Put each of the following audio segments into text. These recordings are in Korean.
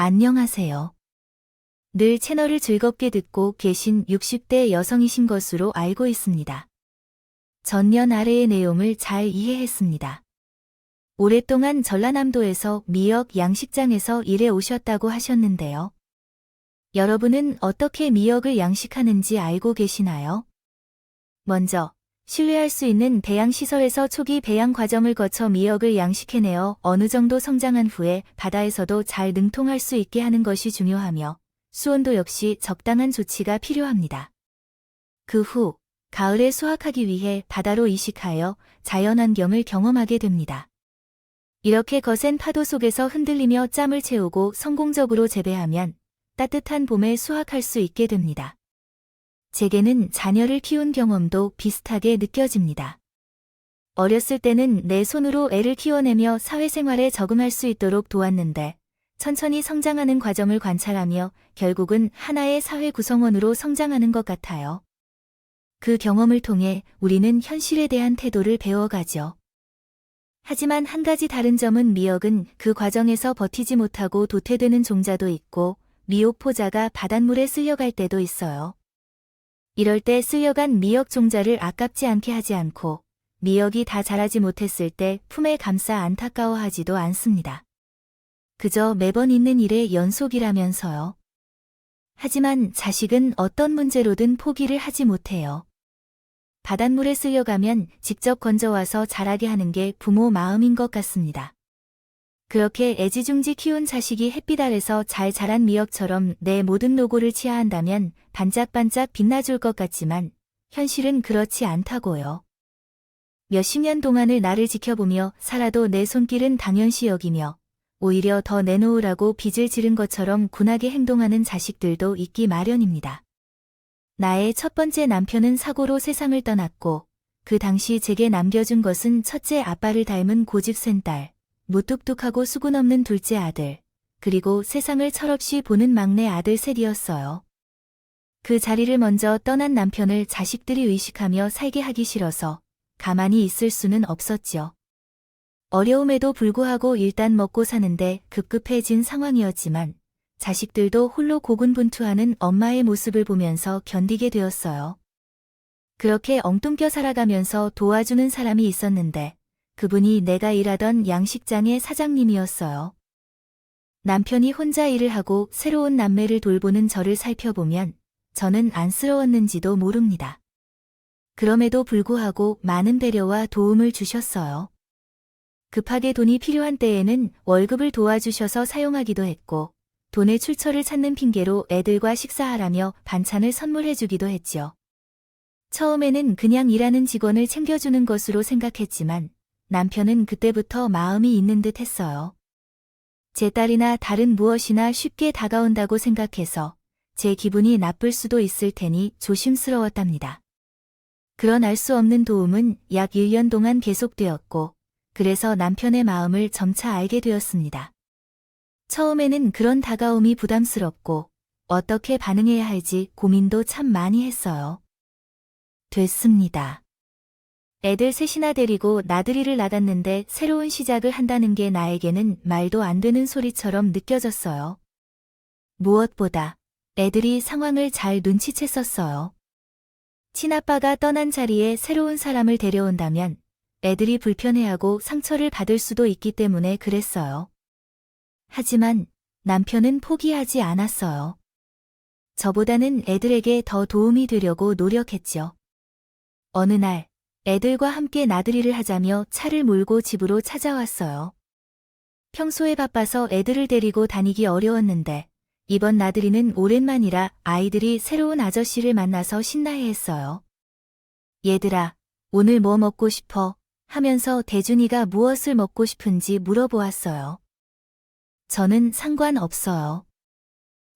안녕하세요. 늘 채널을 즐겁게 듣고 계신 60대 여성이신 것으로 알고 있습니다. 전년 아래의 내용을 잘 이해했습니다. 오랫동안 전라남도에서 미역 양식장에서 일해 오셨다고 하셨는데요. 여러분은 어떻게 미역을 양식하는지 알고 계시나요? 먼저, 신뢰할 수 있는 배양시설에서 초기 배양 과정을 거쳐 미역을 양식해내어 어느 정도 성장한 후에 바다에서도 잘 능통할 수 있게 하는 것이 중요하며 수온도 역시 적당한 조치가 필요합니다. 그 후, 가을에 수확하기 위해 바다로 이식하여 자연환경을 경험하게 됩니다. 이렇게 거센 파도 속에서 흔들리며 짬을 채우고 성공적으로 재배하면 따뜻한 봄에 수확할 수 있게 됩니다. 제게는 자녀를 키운 경험도 비슷하게 느껴집니다. 어렸을 때는 내 손으로 애를 키워내며 사회생활에 적응할 수 있도록 도왔는데 천천히 성장하는 과정을 관찰하며 결국은 하나의 사회 구성원으로 성장하는 것 같아요. 그 경험을 통해 우리는 현실에 대한 태도를 배워가죠. 하지만 한 가지 다른 점은 미역은 그 과정에서 버티지 못하고 도태되는 종자도 있고 미역 포자가 바닷물에 쓸려갈 때도 있어요. 이럴 때 쓸려간 미역 종자를 아깝지 않게 하지 않고 미역이 다 자라지 못했을 때 품에 감싸 안타까워하지도 않습니다. 그저 매번 있는 일의 연속이라면서요. 하지만 자식은 어떤 문제로든 포기를 하지 못해요. 바닷물에 쓸려가면 직접 건져와서 자라게 하는 게 부모 마음인 것 같습니다. 그렇게 애지중지 키운 자식이 햇빛 아래서 잘 자란 미역처럼 내 모든 노고를 치하한다면 반짝반짝 빛나줄 것 같지만 현실은 그렇지 않다고요. 몇십 년 동안을 나를 지켜보며 살아도 내 손길은 당연시 여기며 오히려 더 내놓으라고 빚을 지른 것처럼 군하게 행동하는 자식들도 있기 마련입니다. 나의 첫 번째 남편은 사고로 세상을 떠났고 그 당시 제게 남겨준 것은 첫째 아빠를 닮은 고집센 딸, 무뚝뚝하고 수군 없는 둘째 아들, 그리고 세상을 철없이 보는 막내 아들 셋이었어요. 그 자리를 먼저 떠난 남편을 자식들이 의식하며 살게 하기 싫어서 가만히 있을 수는 없었죠. 어려움에도 불구하고 일단 먹고 사는데 급급해진 상황이었지만 자식들도 홀로 고군분투하는 엄마의 모습을 보면서 견디게 되었어요. 그렇게 엉뚱껴 살아가면서 도와주는 사람이 있었는데 그분이 내가 일하던 양식장의 사장님이었어요. 남편이 혼자 일을 하고 새로운 남매를 돌보는 저를 살펴보면 저는 안쓰러웠는지도 모릅니다. 그럼에도 불구하고 많은 배려와 도움을 주셨어요. 급하게 돈이 필요한 때에는 월급을 도와주셔서 사용하기도 했고 돈의 출처를 찾는 핑계로 애들과 식사하라며 반찬을 선물해주기도 했죠. 처음에는 그냥 일하는 직원을 챙겨주는 것으로 생각했지만 남편은 그때부터 마음이 있는 듯 했어요. 제 딸이나 다른 무엇이나 쉽게 다가온다고 생각해서 제 기분이 나쁠 수도 있을 테니 조심스러웠답니다. 그런 알 수 없는 도움은 약 1년 동안 계속되었고 그래서 남편의 마음을 점차 알게 되었습니다. 처음에는 그런 다가옴이 부담스럽고 어떻게 반응해야 할지 고민도 참 많이 했어요. 됐습니다. 애들 셋이나 데리고 나들이를 나갔는데 새로운 시작을 한다는 게 나에게는 말도 안 되는 소리처럼 느껴졌어요. 무엇보다 애들이 상황을 잘 눈치챘었어요. 친아빠가 떠난 자리에 새로운 사람을 데려온다면 애들이 불편해하고 상처를 받을 수도 있기 때문에 그랬어요. 하지만 남편은 포기하지 않았어요. 저보다는 애들에게 더 도움이 되려고 노력했죠. 어느 날 애들과 함께 나들이를 하자며 차를 몰고 집으로 찾아왔어요. 평소에 바빠서 애들을 데리고 다니기 어려웠는데 이번 나들이는 오랜만이라 아이들이 새로운 아저씨를 만나서 신나해했어요. 얘들아, 오늘 뭐 먹고 싶어? 하면서 대준이가 무엇을 먹고 싶은지 물어보았어요. 저는 상관없어요.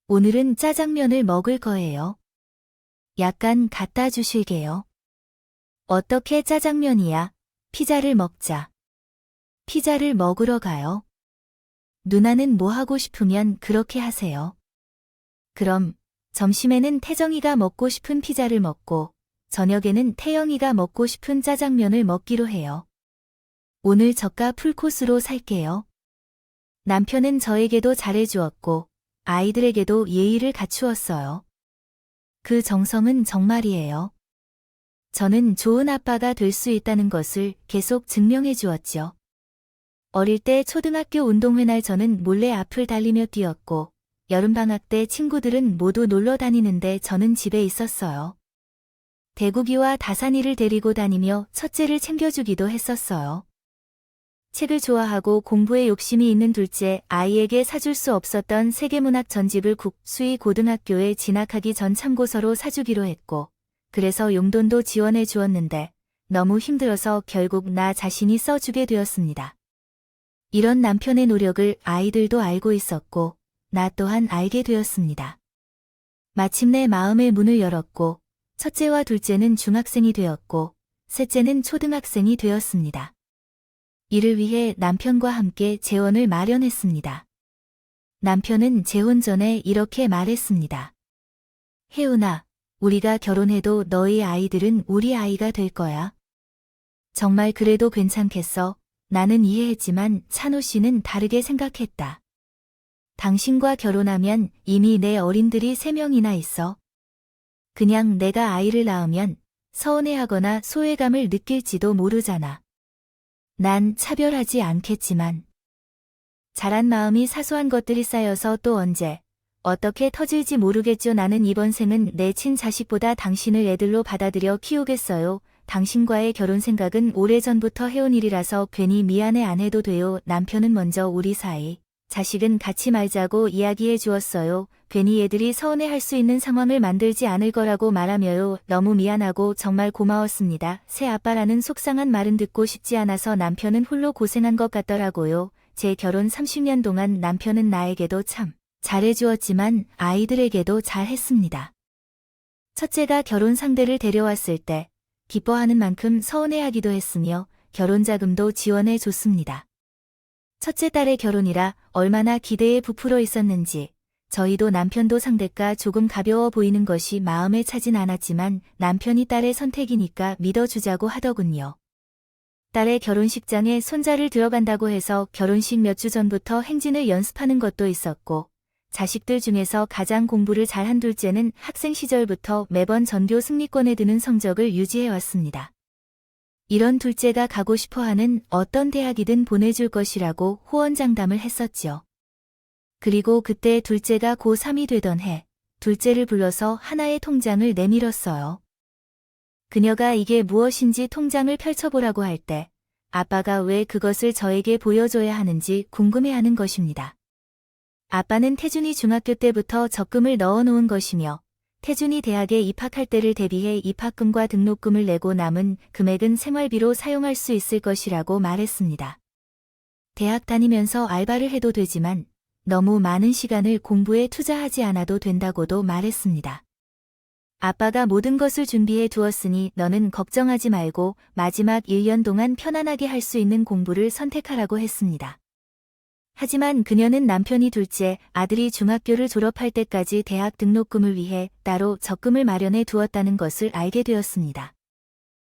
오늘은 짜장면을 먹을 거예요. 약간 갖다 주실게요. 어떻게 짜장면이야? 피자를 먹자. 피자를 먹으러 가요. 누나는 뭐 하고 싶으면 그렇게 하세요. 그럼 점심에는 태정이가 먹고 싶은 피자를 먹고 저녁에는 태영이가 먹고 싶은 짜장면을 먹기로 해요. 오늘 저가 풀코스로 살게요. 남편은 저에게도 잘해주었고 아이들에게도 예의를 갖추었어요. 그 정성은 정말이에요. 저는 좋은 아빠가 될 수 있다는 것을 계속 증명해 주었죠. 어릴 때 초등학교 운동회 날 저는 몰래 앞을 달리며 뛰었고, 여름방학 때 친구들은 모두 놀러 다니는데 저는 집에 있었어요. 대구기와 다산이를 데리고 다니며 첫째를 챙겨주기도 했었어요. 책을 좋아하고 공부에 욕심이 있는 둘째 아이에게 사줄 수 없었던 세계문학 전집을 국수희 고등학교에 진학하기 전 참고서로 사주기로 했고, 그래서 용돈도 지원해 주었는데 너무 힘들어서 결국 나 자신이 써주게 되었습니다. 이런 남편의 노력을 아이들도 알고 있었고, 나 또한 알게 되었습니다. 마침내 마음의 문을 열었고, 첫째와 둘째는 중학생이 되었고, 셋째는 초등학생이 되었습니다. 이를 위해 남편과 함께 재원을 마련했습니다. 남편은 재혼 전에 이렇게 말했습니다. 혜은아, 우리가 결혼해도 너희 아이들은 우리 아이가 될 거야. 정말 그래도 괜찮겠어? 나는 이해했지만 찬호 씨는 다르게 생각했다. 당신과 결혼하면 이미 내 어린들이 3명이나 있어. 그냥 내가 아이를 낳으면 서운해하거나 소외감을 느낄지도 모르잖아. 난 차별하지 않겠지만 자란 마음이 사소한 것들이 쌓여서 또 언제 어떻게 터질지 모르겠죠. 나는 이번 생은 내 친자식보다 당신을 애들로 받아들여 키우겠어요. 당신과의 결혼 생각은 오래전부터 해온 일이라서 괜히 미안해 안 해도 돼요. 남편은 먼저 우리 사이 자식은 갖지 말자고 이야기해 주었어요. 괜히 애들이 서운해할 수 있는 상황을 만들지 않을 거라고 말하며요. 너무 미안하고 정말 고마웠습니다. 새 아빠라는 속상한 말은 듣고 싶지 않아서 남편은 홀로 고생한 것 같더라고요. 제 결혼 30년 동안 남편은 나에게도 참 잘해주었지만 아이들에게도 잘했습니다. 첫째가 결혼 상대를 데려왔을 때 기뻐하는 만큼 서운해하기도 했으며 결혼자금도 지원해 줬습니다. 첫째 딸의 결혼이라 얼마나 기대에 부풀어 있었는지 저희도 남편도 상대가 조금 가벼워 보이는 것이 마음에 차진 않았지만 남편이 딸의 선택이니까 믿어주자고 하더군요. 딸의 결혼식장에 손자를 들어간다고 해서 결혼식 몇 주 전부터 행진을 연습하는 것도 있었고 자식들 중에서 가장 공부를 잘한 둘째는 학생 시절부터 매번 전교 승리권에 드는 성적을 유지해왔습니다. 이런 둘째가 가고 싶어하는 어떤 대학이든 보내줄 것이라고 호언장담을 했었죠. 그리고 그때 둘째가 고3이 되던 해, 둘째를 불러서 하나의 통장을 내밀었어요. 그녀가 이게 무엇인지 통장을 펼쳐보라고 할 때 아빠가 왜 그것을 저에게 보여줘야 하는지 궁금해하는 것입니다. 아빠는 태준이 중학교 때부터 적금을 넣어놓은 것이며 태준이 대학에 입학할 때를 대비해 입학금과 등록금을 내고 남은 금액은 생활비로 사용할 수 있을 것이라고 말했습니다. 대학 다니면서 알바를 해도 되지만 너무 많은 시간을 공부에 투자하지 않아도 된다고도 말했습니다. 아빠가 모든 것을 준비해 두었으니 너는 걱정하지 말고 마지막 1년 동안 편안하게 할 수 있는 공부를 선택하라고 했습니다. 하지만 그녀는 남편이 둘째 아들이 중학교를 졸업할 때까지 대학 등록금을 위해 따로 적금을 마련해 두었다는 것을 알게 되었습니다.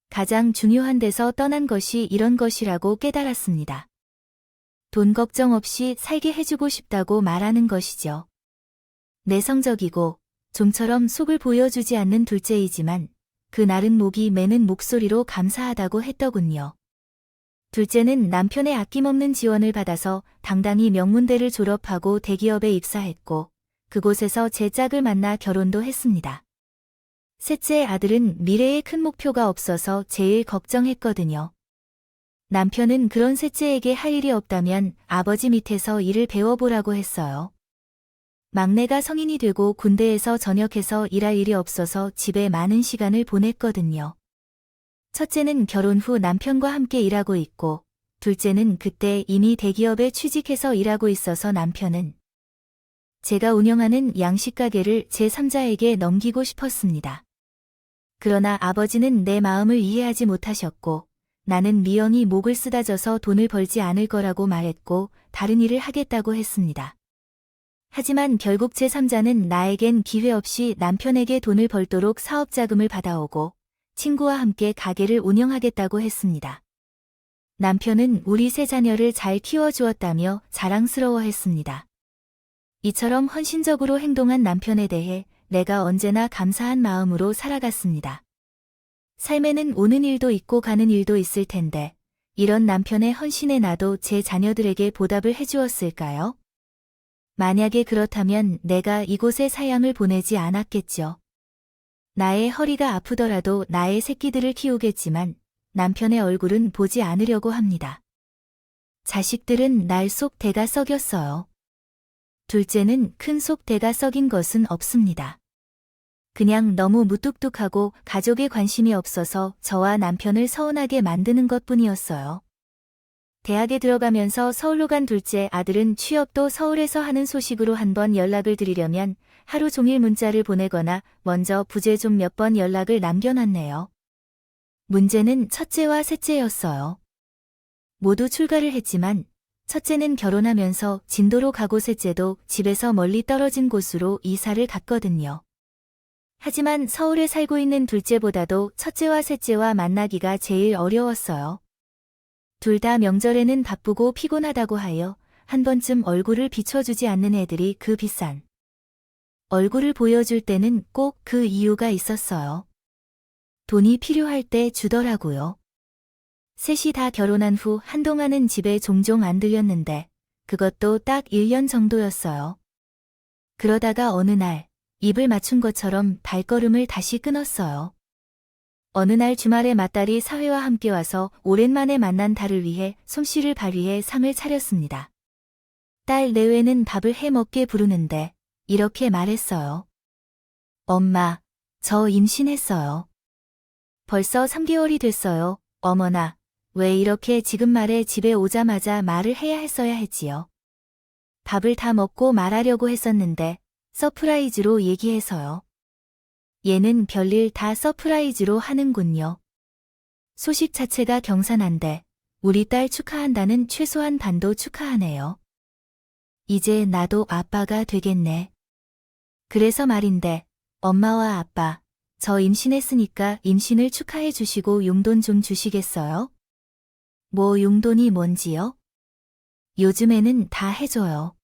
가장 중요한 데서 떠난 것이 이런 것이라고 깨달았습니다. 돈 걱정 없이 살게 해주고 싶다고 말하는 것이죠. 내성적이고 좀처럼 속을 보여주지 않는 둘째이지만 그날은 목이 매는 목소리로 감사하다고 했더군요. 둘째는 남편의 아낌없는 지원을 받아서 당당히 명문대를 졸업하고 대기업에 입사했고 그곳에서 제 짝을 만나 결혼도 했습니다. 셋째 아들은 미래에 큰 목표가 없어서 제일 걱정했거든요. 남편은 그런 셋째에게 할 일이 없다면 아버지 밑에서 일을 배워보라고 했어요. 막내가 성인이 되고 군대에서 전역해서 일할 일이 없어서 집에 많은 시간을 보냈거든요. 첫째는 결혼 후 남편과 함께 일하고 있고 둘째는 그때 이미 대기업에 취직해서 일하고 있어서 남편은 제가 운영하는 양식가게를 제3자에게 넘기고 싶었습니다. 그러나 아버지는 내 마음을 이해하지 못하셨고 나는 미영이 목을 쓰다져서 돈을 벌지 않을 거라고 말했고 다른 일을 하겠다고 했습니다. 하지만 결국 제3자는 나에겐 기회 없이 남편에게 돈을 벌도록 사업 자금을 받아오고 친구와 함께 가게를 운영하겠다고 했습니다. 남편은 우리 세 자녀를 잘 키워주었다며 자랑스러워했습니다. 이처럼 헌신적으로 행동한 남편에 대해 내가 언제나 감사한 마음으로 살아갔습니다. 삶에는 오는 일도 있고 가는 일도 있을 텐데 이런 남편의 헌신에 나도 제 자녀들에게 보답을 해주었을까요? 만약에 그렇다면 내가 이곳에 사양을 보내지 않았겠죠. 나의 허리가 아프더라도 나의 새끼들을 키우겠지만 남편의 얼굴은 보지 않으려고 합니다. 자식들은 날 속 대가 썩였어요. 둘째는 큰 속 대가 썩인 것은 없습니다. 그냥 너무 무뚝뚝하고 가족에 관심이 없어서 저와 남편을 서운하게 만드는 것뿐이었어요. 대학에 들어가면서 서울로 간 둘째 아들은 취업도 서울에서 하는 소식으로 한번 연락을 드리려면 하루 종일 문자를 보내거나 먼저 부재 좀 몇 번 연락을 남겨놨네요. 문제는 첫째와 셋째였어요. 모두 출가를 했지만 첫째는 결혼하면서 진도로 가고 셋째도 집에서 멀리 떨어진 곳으로 이사를 갔거든요. 하지만 서울에 살고 있는 둘째보다도 첫째와 셋째와 만나기가 제일 어려웠어요. 둘 다 명절에는 바쁘고 피곤하다고 하여 한 번쯤 얼굴을 비춰주지 않는 애들이 그 비싼 얼굴을 보여줄 때는 꼭 그 이유가 있었어요. 돈이 필요할 때 주더라고요. 셋이 다 결혼한 후 한동안은 집에 종종 안 들렸는데 그것도 딱 1년 정도였어요. 그러다가 어느 날 입을 맞춘 것처럼 발걸음을 다시 끊었어요. 어느 날 주말에 맏딸이 사회와 함께 와서 오랜만에 만난 딸을 위해 솜씨를 발휘해 상을 차렸습니다. 딸 내외는 밥을 해 먹게 부르는데 이렇게 말했어요. 엄마, 저 임신했어요. 벌써 3개월이 됐어요. 어머나, 왜 이렇게 지금 말에 집에 오자마자 말을 해야 했어야 했지요. 밥을 다 먹고 말하려고 했었는데 서프라이즈로 얘기해서요. 얘는 별일 다 서프라이즈로 하는군요. 소식 자체가 경산한데 우리 딸 축하한다는 최소한 반도 축하하네요. 이제 나도 아빠가 되겠네. 그래서 말인데 엄마와 아빠, 저 임신했으니까 임신을 축하해 주시고 용돈 좀 주시겠어요? 뭐 용돈이 뭔지요? 요즘에는 다 해줘요.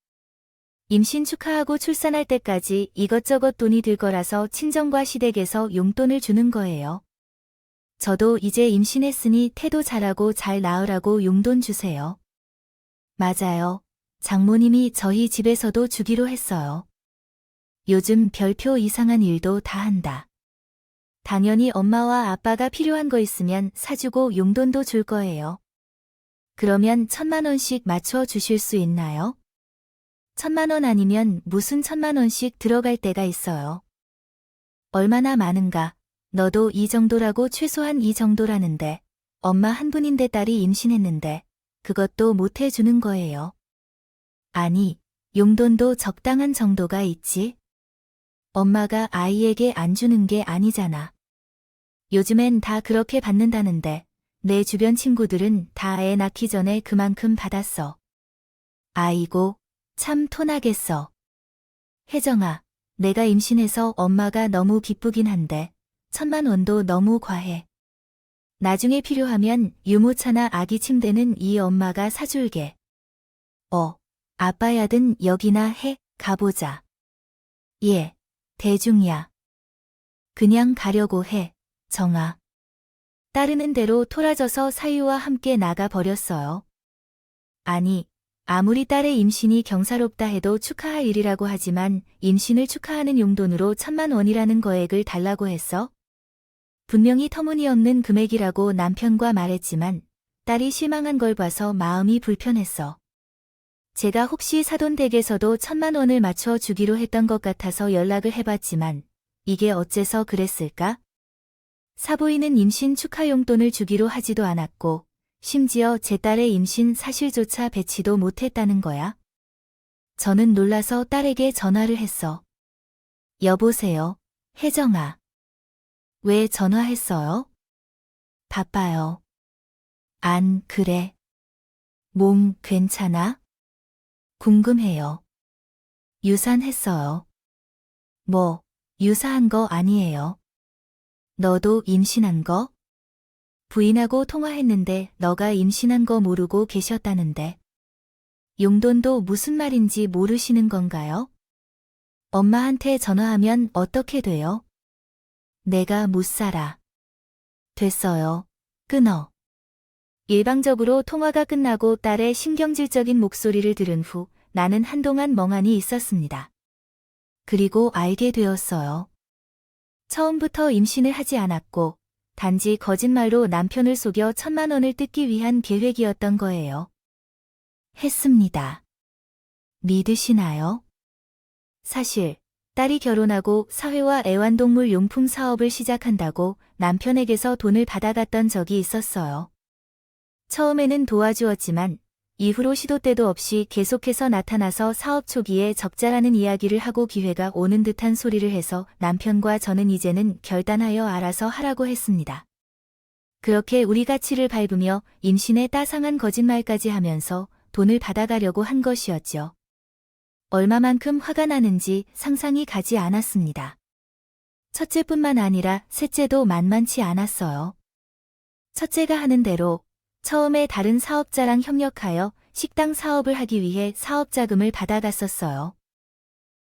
임신 축하하고 출산할 때까지 이것저것 돈이 들 거라서 친정과 시댁에서 용돈을 주는 거예요. 저도 이제 임신했으니 태도 잘하고 잘 낳으라고 용돈 주세요. 맞아요. 장모님이 저희 집에서도 주기로 했어요. 요즘 별표 이상한 일도 다 한다. 당연히 엄마와 아빠가 필요한 거 있으면 사주고 용돈도 줄 거예요. 그러면 1,000만 원씩 맞춰 주실 수 있나요? 1,000만 원 아니면 무슨 1,000만 원씩 들어갈 때가 있어요. 얼마나 많은가? 너도 이 정도라고 최소한 이 정도라는데 엄마 한 분인데 딸이 임신했는데 그것도 못 해주는 거예요. 아니, 용돈도 적당한 정도가 있지. 엄마가 아이에게 안 주는 게 아니잖아. 요즘엔 다 그렇게 받는다는데 내 주변 친구들은 다 애 낳기 전에 그만큼 받았어. 아이고, 참 토나겠어. 혜정아, 내가 임신해서 엄마가 너무 기쁘긴 한데 1,000만 원도 너무 과해. 나중에 필요하면 유모차나 아기 침대는 이 엄마가 사줄게. 아빠야든 여기나 해, 가보자. 예, 대중이야. 그냥 가려고 해, 정아. 따르는 대로 토라져서 사유와 함께 나가버렸어요. 아니, 아무리 딸의 임신이 경사롭다 해도 축하할 일이라고 하지만 임신을 축하하는 용돈으로 1,000만 원이라는 거액을 달라고 했어? 분명히 터무니없는 금액이라고 남편과 말했지만 딸이 실망한 걸 봐서 마음이 불편했어. 제가 혹시 사돈댁에서도 1,000만 원을 맞춰 주기로 했던 것 같아서 연락을 해봤지만 이게 어째서 그랬을까? 사부인은 임신 축하 용돈을 주기로 하지도 않았고 심지어 제 딸의 임신 사실조차 배치도 못했다는 거야. 저는 놀라서 딸에게 전화를 했어. 여보세요, 혜정아. 왜 전화했어요? 바빠요. 안 그래. 몸 괜찮아? 궁금해요. 유산했어요. 뭐, 유사한 거 아니에요. 너도 임신한 거? 부인하고 통화했는데 너가 임신한 거 모르고 계셨다는데. 용돈도 무슨 말인지 모르시는 건가요? 엄마한테 전화하면 어떻게 돼요? 내가 못 살아. 됐어요. 끊어. 일방적으로 통화가 끝나고 딸의 신경질적인 목소리를 들은 후 나는 한동안 멍하니 있었습니다. 그리고 알게 되었어요. 처음부터 임신을 하지 않았고 단지 거짓말로 남편을 속여 1,000만 원을 뜯기 위한 계획이었던 거예요. 했습니다. 믿으시나요? 사실 딸이 결혼하고 사회와 애완동물 용품 사업을 시작한다고 남편에게서 돈을 받아갔던 적이 있었어요. 처음에는 도와주었지만 이후로 시도 때도 없이 계속해서 나타나서 사업 초기에 적자라는 이야기를 하고 기회가 오는 듯한 소리를 해서 남편과 저는 이제는 결단하여 알아서 하라고 했습니다. 그렇게 우리 가치를 밟으며 임신에 따상한 거짓말까지 하면서 돈을 받아가려고 한 것이었죠. 얼마만큼 화가 나는지 상상이 가지 않았습니다. 첫째뿐만 아니라 셋째도 만만치 않았어요. 첫째가 하는 대로 처음에 다른 사업자랑 협력하여 식당 사업을 하기 위해 사업 자금을 받아갔었어요.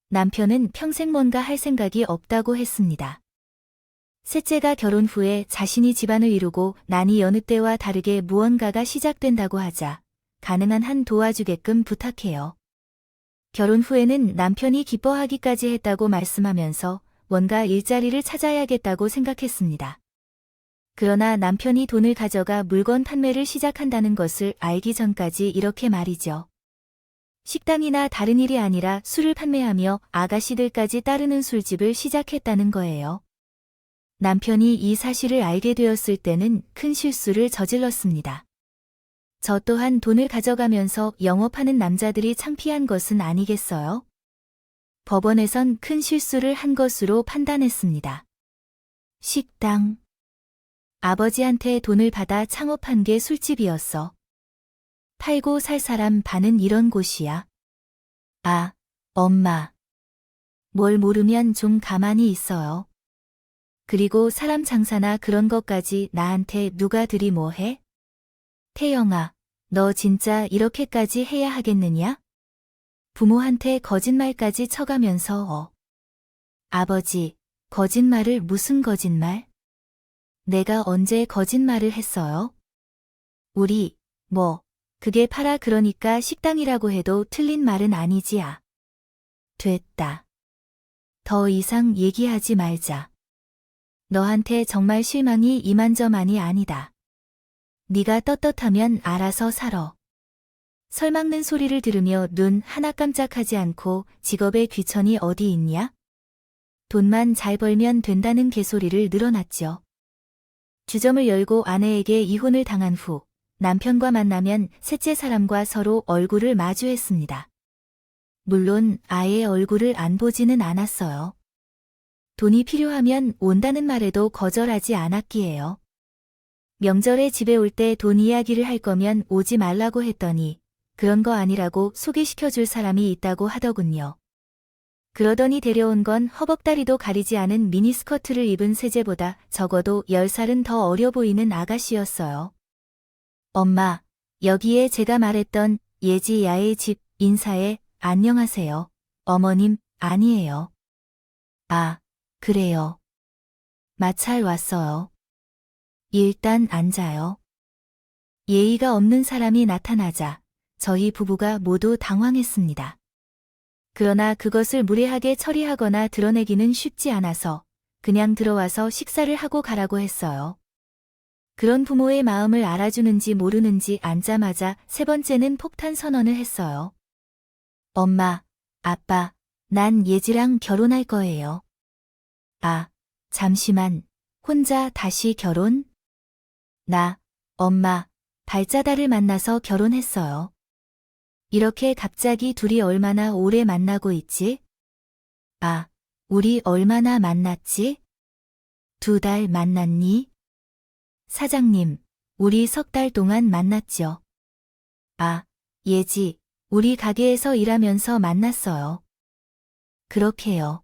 남편은 평생 뭔가 할 생각이 없다고 했습니다. 셋째가 결혼 후에 자신이 집안을 이루고 나니 여느 때와 다르게 무언가가 시작된다고 하자 가능한 한 도와주게끔 부탁해요. 결혼 후에는 남편이 기뻐하기까지 했다고 말씀하면서 뭔가 일자리를 찾아야겠다고 생각했습니다. 그러나 남편이 돈을 가져가 물건 판매를 시작한다는 것을 알기 전까지 이렇게 말이죠. 식당이나 다른 일이 아니라 술을 판매하며 아가씨들까지 따르는 술집을 시작했다는 거예요. 남편이 이 사실을 알게 되었을 때는 큰 실수를 저질렀습니다. 저 또한 돈을 가져가면서 영업하는 남자들이 창피한 것은 아니겠어요? 법원에선 큰 실수를 한 것으로 판단했습니다. 식당. 아버지한테 돈을 받아 창업한 게 술집이었어. 팔고 살 사람 반은 이런 곳이야. 아, 엄마. 뭘 모르면 좀 가만히 있어요. 그리고 사람 장사나 그런 것까지 나한테 누가 들이 뭐 해? 태영아, 너 진짜 이렇게까지 해야 하겠느냐? 부모한테 거짓말까지 쳐가면서 아버지, 거짓말을 무슨 거짓말? 내가 언제 거짓말을 했어요? 우리, 그게 팔아 그러니까 식당이라고 해도 틀린 말은 아니지 아. 됐다. 더 이상 얘기하지 말자. 너한테 정말 실망이 이만저만이 아니다. 네가 떳떳하면 알아서 살아. 설 막는 소리를 들으며 눈 하나 깜짝하지 않고 직업에 귀천이 어디 있냐? 돈만 잘 벌면 된다는 개소리를 늘어놨죠. 주점을 열고 아내에게 이혼을 당한 후 남편과 만나면 셋째 사람과 서로 얼굴을 마주했습니다. 물론 아예 얼굴을 안 보지는 않았어요. 돈이 필요하면 온다는 말에도 거절하지 않았기에요. 명절에 집에 올 때 돈 이야기를 할 거면 오지 말라고 했더니 그런 거 아니라고 소개시켜줄 사람이 있다고 하더군요. 그러더니 데려온 건 허벅다리도 가리지 않은 미니스커트를 입은 세제보다 적어도 10살은 더 어려 보이는 아가씨였어요. 엄마, 여기에 제가 말했던 예지 야의 집 인사에 안녕하세요. 어머님, 아니에요. 아, 그래요. 마찰 왔어요. 일단 앉아요. 예의가 없는 사람이 나타나자 저희 부부가 모두 당황했습니다. 그러나 그것을 무례하게 처리하거나 드러내기는 쉽지 않아서 그냥 들어와서 식사를 하고 가라고 했어요. 그런 부모의 마음을 알아주는지 모르는지 앉자마자 세 번째는 폭탄 선언을 했어요. 엄마, 아빠, 난 예지랑 결혼할 거예요. 아, 잠시만, 혼자 다시 결혼? 나, 엄마, 발자달을 만나서 결혼했어요. 이렇게 갑자기 둘이 얼마나 오래 만나고 있지? 아, 우리 얼마나 만났지? 2달 만났니? 사장님, 우리 3달 동안 만났죠. 아, 예지, 우리 가게에서 일하면서 만났어요. 그렇게요.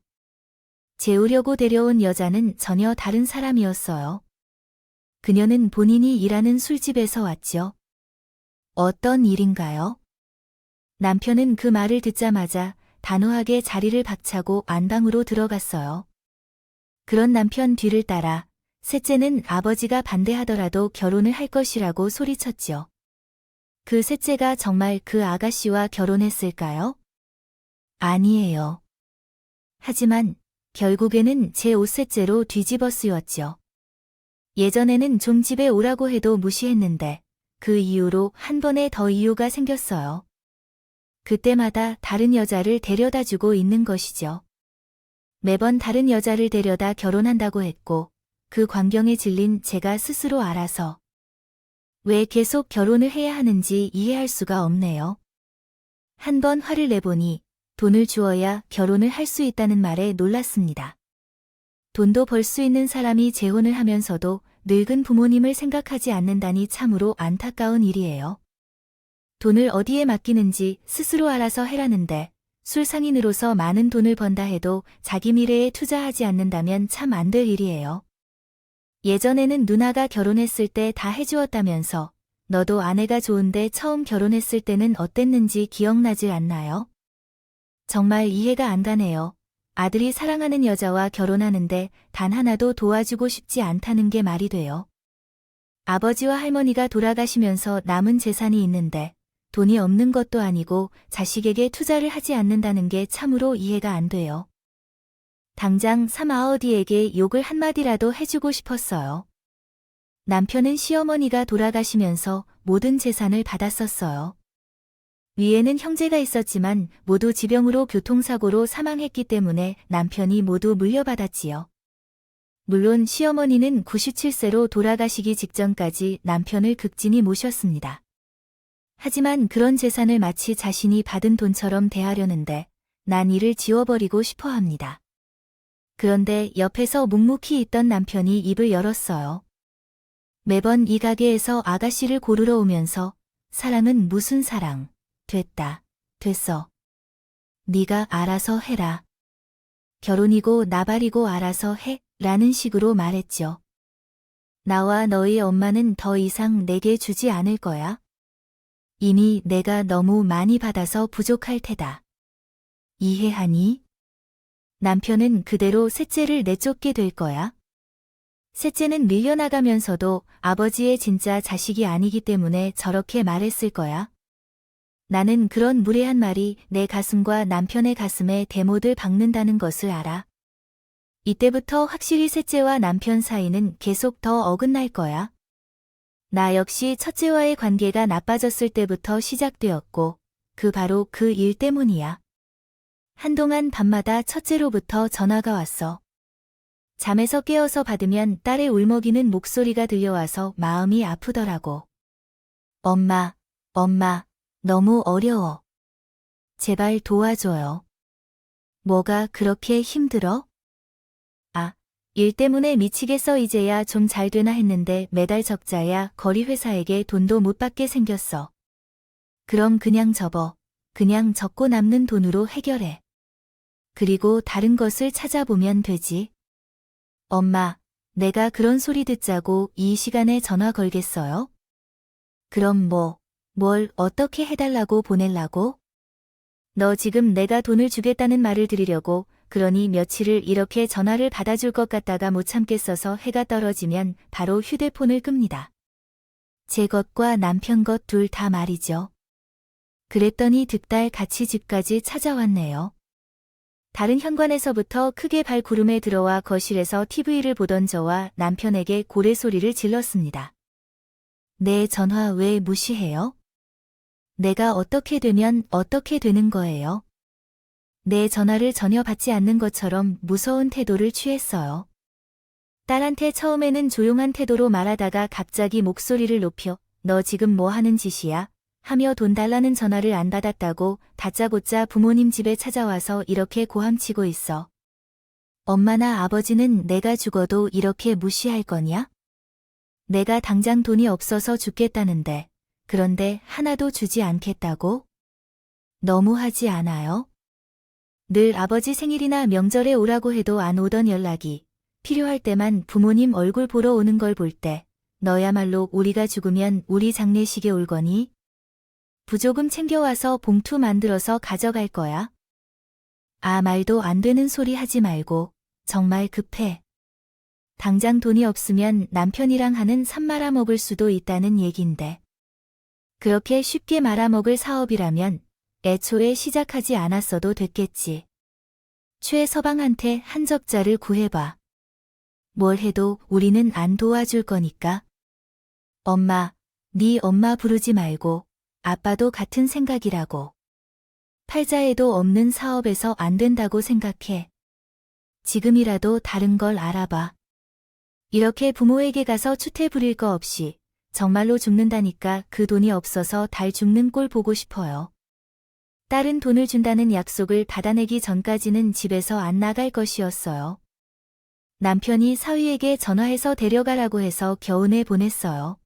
재우려고 데려온 여자는 전혀 다른 사람이었어요. 그녀는 본인이 일하는 술집에서 왔죠. 어떤 일인가요? 남편은 그 말을 듣자마자 단호하게 자리를 박차고 안방으로 들어갔어요. 그런 남편 뒤를 따라 셋째는 아버지가 반대하더라도 결혼을 할 것이라고 소리쳤지요. 그 셋째가 정말 그 아가씨와 결혼했을까요? 아니에요. 하지만 결국에는 제 5셋째로 뒤집어 쓰였죠. 예전에는 좀 집에 오라고 해도 무시했는데 그 이후로 한 번에 더 이유가 생겼어요. 그때마다 다른 여자를 데려다 주고 있는 것이죠. 매번 다른 여자를 데려다 결혼한다고 했고 그 광경에 질린 제가 스스로 알아서 왜 계속 결혼을 해야 하는지 이해할 수가 없네요. 한 번 화를 내보니 돈을 주어야 결혼을 할 수 있다는 말에 놀랐습니다. 돈도 벌 수 있는 사람이 재혼을 하면서도 늙은 부모님을 생각하지 않는다니 참으로 안타까운 일이에요. 돈을 어디에 맡기는지 스스로 알아서 해라는데 술상인으로서 많은 돈을 번다 해도 자기 미래에 투자하지 않는다면 참 안 될 일이에요. 예전에는 누나가 결혼했을 때 다 해주었다면서 너도 아내가 좋은데 처음 결혼했을 때는 어땠는지 기억나질 않나요? 정말 이해가 안 가네요. 아들이 사랑하는 여자와 결혼하는데 단 하나도 도와주고 싶지 않다는 게 말이 돼요. 아버지와 할머니가 돌아가시면서 남은 재산이 있는데 돈이 없는 것도 아니고 자식에게 투자를 하지 않는다는 게 참으로 이해가 안 돼요. 당장 삼아어디에게 욕을 한마디라도 해주고 싶었어요. 남편은 시어머니가 돌아가시면서 모든 재산을 받았었어요. 위에는 형제가 있었지만 모두 지병으로 교통사고로 사망했기 때문에 남편이 모두 물려받았지요. 물론 시어머니는 97세로 돌아가시기 직전까지 남편을 극진히 모셨습니다. 하지만 그런 재산을 마치 자신이 받은 돈처럼 대하려는데 난 이를 지워버리고 싶어 합니다. 그런데 옆에서 묵묵히 있던 남편이 입을 열었어요. 매번 이 가게에서 아가씨를 고르러 오면서 사랑은 무슨 사랑, 됐다, 됐어. 네가 알아서 해라. 결혼이고 나발이고 알아서 해, 라는 식으로 말했죠. 나와 너희 엄마는 더 이상 내게 주지 않을 거야. 이미 내가 너무 많이 받아서 부족할 테다. 이해하니? 남편은 그대로 셋째를 내쫓게 될 거야. 셋째는 밀려나가면서도 아버지의 진짜 자식이 아니기 때문에 저렇게 말했을 거야. 나는 그런 무례한 말이 내 가슴과 남편의 가슴에 대못을 박는다는 것을 알아. 이때부터 확실히 셋째와 남편 사이는 계속 더 어긋날 거야. 나 역시 첫째와의 관계가 나빠졌을 때부터 시작되었고, 바로 그 일 때문이야. 한동안 밤마다 첫째로부터 전화가 왔어. 잠에서 깨어서 받으면 딸의 울먹이는 목소리가 들려와서 마음이 아프더라고. 엄마, 너무 어려워. 제발 도와줘요. 뭐가 그렇게 힘들어? 일 때문에 미치겠어. 이제야 좀 잘 되나 했는데 매달 적자야. 거리 회사에게 돈도 못 받게 생겼어. 그럼 그냥 접어. 그냥 적고 남는 돈으로 해결해. 그리고 다른 것을 찾아보면 되지. 엄마, 내가 그런 소리 듣자고 이 시간에 전화 걸겠어요? 그럼 뭘 어떻게 해달라고 보낼라고? 너 지금 내가 돈을 주겠다는 말을 드리려고 그러니 며칠을 이렇게 전화를 받아줄 것 같다가 못 참겠어서 해가 떨어지면 바로 휴대폰을 끕니다. 제 것과 남편 것 둘 다 말이죠. 그랬더니 득달 같이 집까지 찾아왔네요. 다른 현관에서부터 크게 발구름에 들어와 거실에서 TV를 보던 저와 남편에게 고래소리를 질렀습니다. 내 전화 왜 무시해요? 내가 어떻게 되면 어떻게 되는 거예요? 내 전화를 전혀 받지 않는 것처럼 무서운 태도를 취했어요. 딸한테 처음에는 조용한 태도로 말하다가 갑자기 목소리를 높여 너 지금 뭐 하는 짓이야? 하며 돈 달라는 전화를 안 받았다고 다짜고짜 부모님 집에 찾아와서 이렇게 고함치고 있어. 엄마나 아버지는 내가 죽어도 이렇게 무시할 거냐? 내가 당장 돈이 없어서 죽겠다는데 그런데 하나도 주지 않겠다고? 너무하지 않아요? 늘 아버지 생일이나 명절에 오라고 해도 안 오던 연락이 필요할 때만 부모님 얼굴 보러 오는 걸 볼 때 너야말로 우리가 죽으면 우리 장례식에 올 거니? 부조금 챙겨와서 봉투 만들어서 가져갈 거야. 아, 말도 안 되는 소리 하지 말고. 정말 급해. 당장 돈이 없으면 남편이랑 하는 산 말아먹을 수도 있다는 얘긴데. 그렇게 쉽게 말아먹을 사업이라면 애초에 시작하지 않았어도 됐겠지. 최 서방한테 한 적자를 구해봐. 뭘 해도 우리는 안 도와줄 거니까. 엄마, 네 엄마 부르지 말고. 아빠도 같은 생각이라고. 팔자에도 없는 사업에서 안 된다고 생각해. 지금이라도 다른 걸 알아봐. 이렇게 부모에게 가서 추태 부릴 거 없이 정말로 죽는다니까 그 돈이 없어서 달 죽는 꼴 보고 싶어요. 딸은 돈을 준다는 약속을 받아내기 전까지는 집에서 안 나갈 것이었어요. 남편이 사위에게 전화해서 데려가라고 해서 겨우 내보냈어요.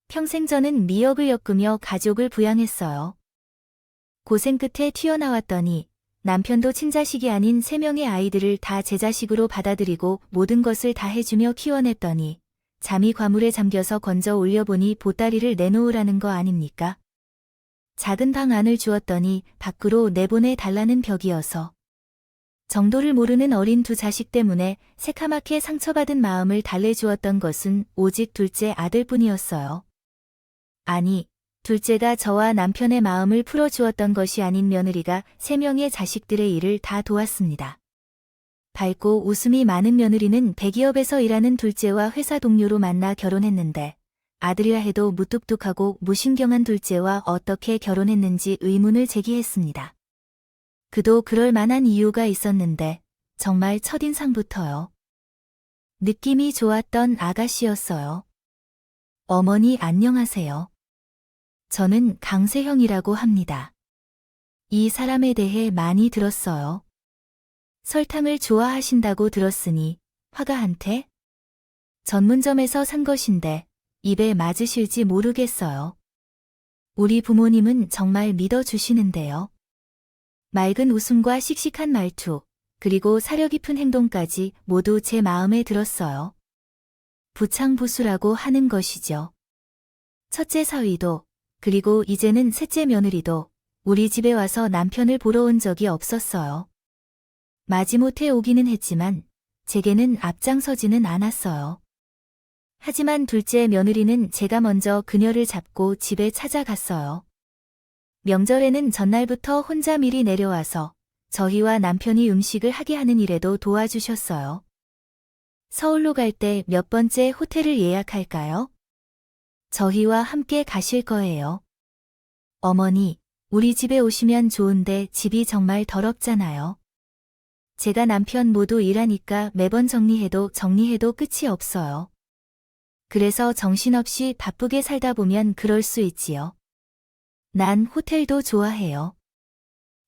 평생 저는 미역을 엮으며 가족을 부양했어요. 고생 끝에 튀어나왔더니 남편도 친자식이 아닌 3명의 아이들을 다 제 자식으로 받아들이고 모든 것을 다 해주며 키워냈더니 잠이 과물에 잠겨서 건져 올려보니 보따리를 내놓으라는 거 아닙니까? 작은 방 안을 주었더니 밖으로 내보내 달라는 벽이어서. 정도를 모르는 어린 두 자식 때문에 새카맣게 상처받은 마음을 달래주었던 것은 오직 둘째 아들뿐이었어요. 아니, 둘째가 저와 남편의 마음을 풀어주었던 것이 아닌 며느리가 3명의 자식들의 일을 다 도왔습니다. 밝고 웃음이 많은 며느리는 대기업에서 일하는 둘째와 회사 동료로 만나 결혼했는데 아들이라 해도 무뚝뚝하고 무신경한 둘째와 어떻게 결혼했는지 의문을 제기했습니다. 그도 그럴 만한 이유가 있었는데 정말 첫인상부터요. 느낌이 좋았던 아가씨였어요. 어머니 안녕하세요. 저는 강세형이라고 합니다. 이 사람에 대해 많이 들었어요. 설탕을 좋아하신다고 들었으니 화가 한테? 전문점에서 산 것인데 입에 맞으실지 모르겠어요. 우리 부모님은 정말 믿어주시는데요. 맑은 웃음과 씩씩한 말투, 그리고 사려 깊은 행동까지 모두 제 마음에 들었어요. 부창부수라고 하는 것이죠. 첫째 사위도, 그리고 이제는 셋째 며느리도 우리 집에 와서 남편을 보러 온 적이 없었어요. 마지못해 오기는 했지만 제게는 앞장서지는 않았어요. 하지만 둘째 며느리는 제가 먼저 그녀를 잡고 집에 찾아갔어요. 명절에는 전날부터 혼자 미리 내려와서 저희와 남편이 음식을 하게 하는 일에도 도와주셨어요. 서울로 갈 때 몇 번째 호텔을 예약할까요? 저희와 함께 가실 거예요. 어머니, 우리 집에 오시면 좋은데 집이 정말 더럽잖아요. 제가 남편 모두 일하니까 매번 정리해도 끝이 없어요. 그래서 정신없이 바쁘게 살다 보면 그럴 수 있지요. 난 호텔도 좋아해요.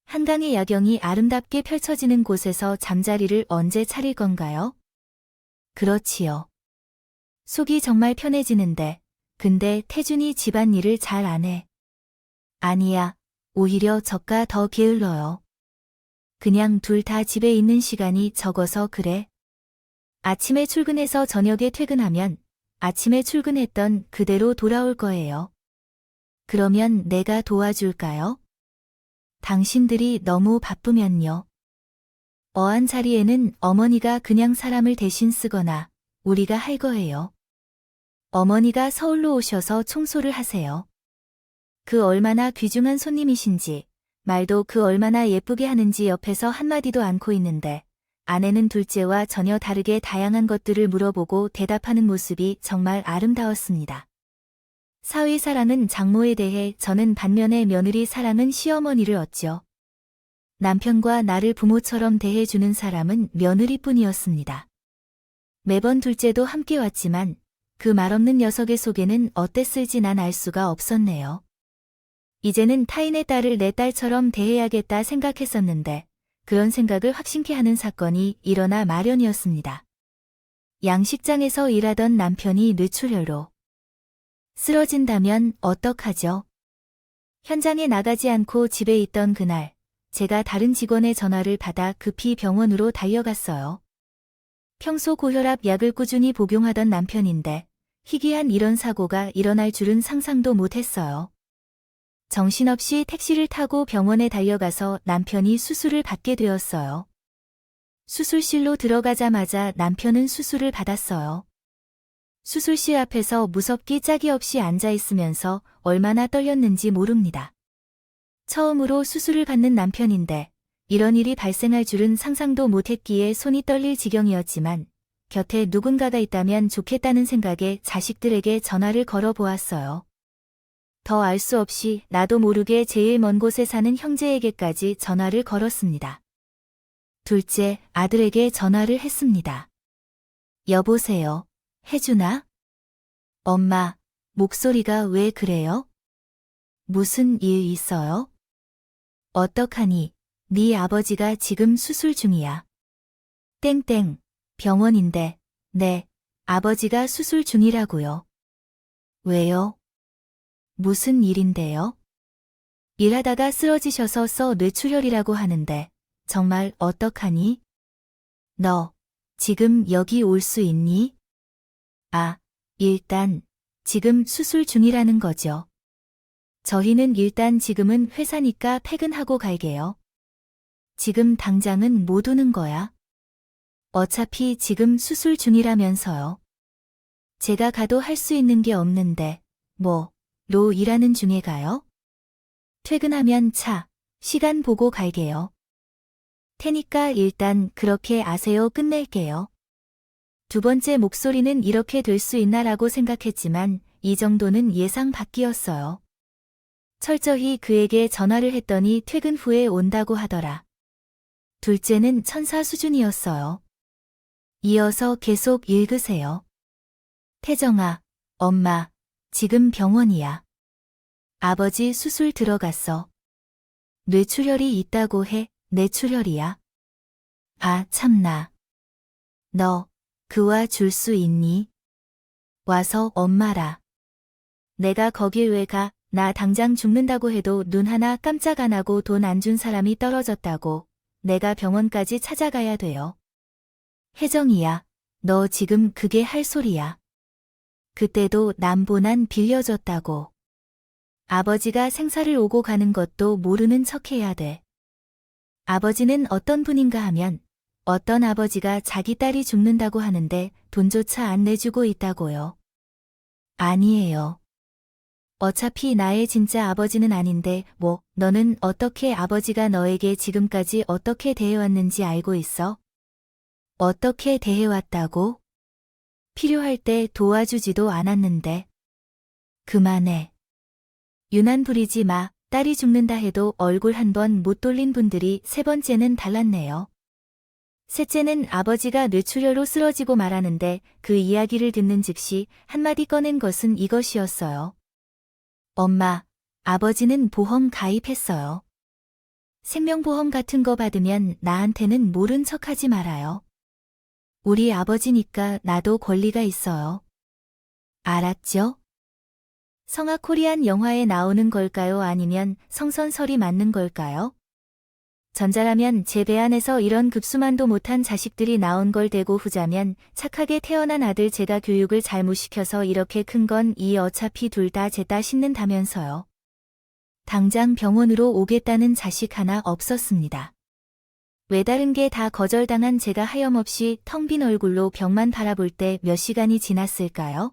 한강의 야경이 아름답게 펼쳐지는 곳에서 잠자리를 언제 차릴 건가요? 그렇지요. 속이 정말 편해지는데 근데 태준이 집안일을 잘 안 해. 아니야, 오히려 저가 더 게을러요. 그냥 둘 다 집에 있는 시간이 적어서 그래. 아침에 출근해서 저녁에 퇴근하면 아침에 출근했던 그대로 돌아올 거예요. 그러면 내가 도와줄까요? 당신들이 너무 바쁘면요. 어한 자리에는 어머니가 그냥 사람을 대신 쓰거나 우리가 할 거예요. 어머니가 서울로 오셔서 청소를 하세요. 그 얼마나 귀중한 손님이신지, 말도 그 얼마나 예쁘게 하는지 옆에서 한마디도 않고 있는데 아내는 둘째와 전혀 다르게 다양한 것들을 물어보고 대답하는 모습이 정말 아름다웠습니다. 사위 사랑은 장모에 대해 저는 반면에 며느리 사랑은 시어머니를 얻죠. 남편과 나를 부모처럼 대해주는 사람은 며느리뿐이었습니다. 매번 둘째도 함께 왔지만 그 말없는 녀석의 속에는 어땠을지 난 알 수가 없었네요. 이제는 타인의 딸을 내 딸처럼 대해야겠다 생각했었는데 그런 생각을 확신케 하는 사건이 일어나 마련이었습니다. 양식장에서 일하던 남편이 뇌출혈로 쓰러진다면 어떡하죠? 현장에 나가지 않고 집에 있던 그날, 제가 다른 직원의 전화를 받아 급히 병원으로 달려갔어요. 평소 고혈압 약을 꾸준히 복용하던 남편인데 희귀한 이런 사고가 일어날 줄은 상상도 못했어요. 정신없이 택시를 타고 병원에 달려가서 남편이 수술을 받게 되었어요. 수술실로 들어가자마자 남편은 수술을 받았어요. 수술실 앞에서 무섭기 짝이 없이 앉아 있으면서 얼마나 떨렸는지 모릅니다. 처음으로 수술을 받는 남편인데 이런 일이 발생할 줄은 상상도 못했기에 손이 떨릴 지경이었지만 곁에 누군가가 있다면 좋겠다는 생각에 자식들에게 전화를 걸어 보았어요. 더 알 수 없이 나도 모르게 제일 먼 곳에 사는 형제에게까지 전화를 걸었습니다. 둘째 아들에게 전화를 했습니다. 여보세요. 혜준아? 엄마, 목소리가 왜 그래요? 무슨 일 있어요? 어떡하니? 네 아버지가 지금 수술 중이야. 땡땡, 병원인데, 네, 아버지가 수술 중이라고요. 왜요? 무슨 일인데요? 일하다가 쓰러지셔서 뇌출혈이라고 하는데, 정말 어떡하니? 너, 지금 여기 올 수 있니? 아, 일단, 지금 수술 중이라는 거죠. 저희는 일단 지금은 회사니까 퇴근하고 갈게요. 지금 당장은 못 오는 거야. 어차피 지금 수술 중이라면서요. 제가 가도 할 수 있는 게 없는데, 로 일하는 중에 가요? 퇴근하면 시간 보고 갈게요. 테니까 일단 그렇게 아세요. 끝낼게요. 두 번째 목소리는 이렇게 될 수 있나라고 생각했지만 이 정도는 예상 밖이었어요. 철저히 그에게 전화를 했더니 퇴근 후에 온다고 하더라. 둘째는 천사 수준이었어요. 이어서 계속 읽으세요. 태정아, 엄마, 지금 병원이야. 아버지 수술 들어갔어. 뇌출혈이 있다고 해. 뇌출혈이야. 아, 참나. 너, 그와 줄 수 있니? 와서 엄마라. 내가 거길 왜 가? 나 당장 죽는다고 해도 눈 하나 깜짝 안 하고 돈 안 준 사람이 떨어졌다고. 내가 병원까지 찾아가야 돼요. 혜정이야, 너 지금 그게 할 소리야. 그때도 남보난 빌려줬다고. 아버지가 생사를 오고 가는 것도 모르는 척해야 돼. 아버지는 어떤 분인가 하면 어떤 아버지가 자기 딸이 죽는다고 하는데 돈조차 안 내주고 있다고요. 아니에요. 어차피 나의 진짜 아버지는 아닌데 너는 어떻게 아버지가 너에게 지금까지 어떻게 대해왔는지 알고 있어? 어떻게 대해왔다고? 필요할 때 도와주지도 않았는데. 그만해. 유난 부리지 마. 딸이 죽는다 해도 얼굴 한 번 못 돌린 분들이 세 번째는 달랐네요. 셋째는 아버지가 뇌출혈로 쓰러지고 말하는데 그 이야기를 듣는 즉시 한마디 꺼낸 것은 이것이었어요. 엄마, 아버지는 보험 가입했어요. 생명보험 같은 거 받으면 나한테는 모른 척하지 말아요. 우리 아버지니까 나도 권리가 있어요. 알았죠? 성악 코리안 영화에 나오는 걸까요? 아니면 성선설이 맞는 걸까요? 전자라면 제 배 안에서 이런 급수만도 못한 자식들이 나온 걸 대고 후자면 착하게 태어난 아들 제가 교육을 잘못 시켜서 이렇게 큰 건 어차피 둘 다 제 딸 씻는다면서요. 당장 병원으로 오겠다는 자식 하나 없었습니다. 외다른 게 다 거절당한 제가 하염없이 텅 빈 얼굴로 벽만 바라볼 때 몇 시간이 지났을까요?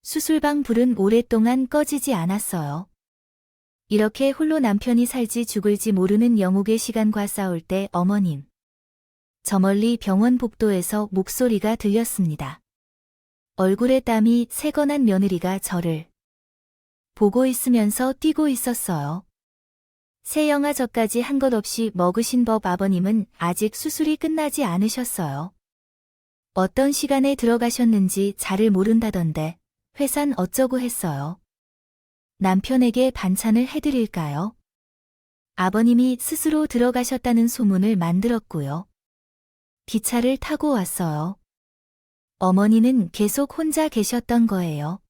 수술방 불은 오랫동안 꺼지지 않았어요. 이렇게 홀로 남편이 살지 죽을지 모르는 영옥의 시간과 싸울 때 어머님. 저 멀리 병원 복도에서 목소리가 들렸습니다. 얼굴에 땀이 새거난 며느리가 저를 보고 있으면서 뛰고 있었어요. 새 영화 저까지 한 것 없이 먹으신 법 아버님은 아직 수술이 끝나지 않으셨어요. 어떤 시간에 들어가셨는지 잘을 모른다던데 회산 어쩌고 했어요. 남편에게 반찬을 해드릴까요? 아버님이 스스로 들어가셨다는 소문을 만들었고요. 기차를 타고 왔어요. 어머니는 계속 혼자 계셨던 거예요.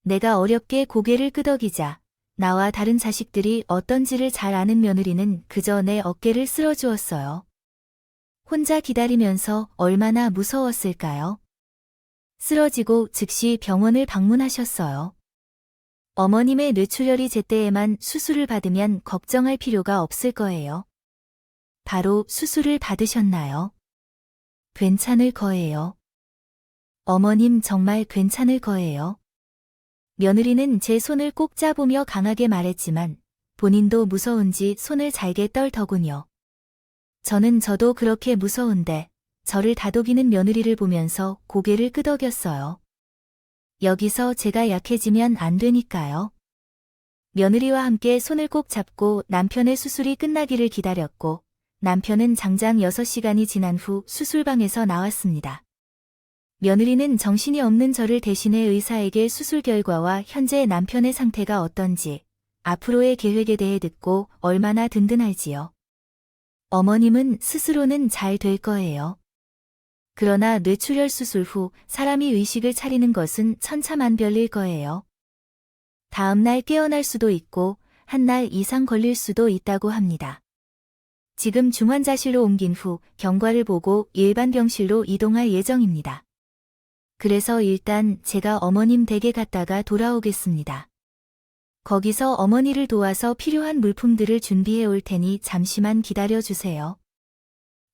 내가 어렵게 고개를 끄덕이자 나와 다른 자식들이 어떤지를 잘 아는 며느리는 그저 내 어깨를 쓸어주었어요. 혼자 기다리면서 얼마나 무서웠을까요? 쓰러지고 즉시 병원을 방문하셨어요. 어머님의 뇌출혈이 제때에만 수술을 받으면 걱정할 필요가 없을 거예요. 바로 수술을 받으셨나요? 괜찮을 거예요. 어머님 정말 괜찮을 거예요. 며느리는 제 손을 꼭 잡으며 강하게 말했지만 본인도 무서운지 손을 잘게 떨더군요. 저도 그렇게 무서운데 저를 다독이는 며느리를 보면서 고개를 끄덕였어요. 여기서 제가 약해지면 안 되니까요. 며느리와 함께 손을 꼭 잡고 남편의 수술이 끝나기를 기다렸고 남편은 장장 6시간이 지난 후 수술방에서 나왔습니다. 며느리는 정신이 없는 저를 대신해 의사에게 수술 결과와 현재 남편의 상태가 어떤지, 앞으로의 계획에 대해 듣고 얼마나 든든할지요. 어머님은 스스로는 잘 될 거예요. 그러나 뇌출혈 수술 후 사람이 의식을 차리는 것은 천차만별일 거예요. 다음 날 깨어날 수도 있고 한 날 이상 걸릴 수도 있다고 합니다. 지금 중환자실로 옮긴 후 경과를 보고 일반 병실로 이동할 예정입니다. 그래서 일단 제가 어머님 댁에 갔다가 돌아오겠습니다. 거기서 어머니를 도와서 필요한 물품들을 준비해 올 테니 잠시만 기다려 주세요.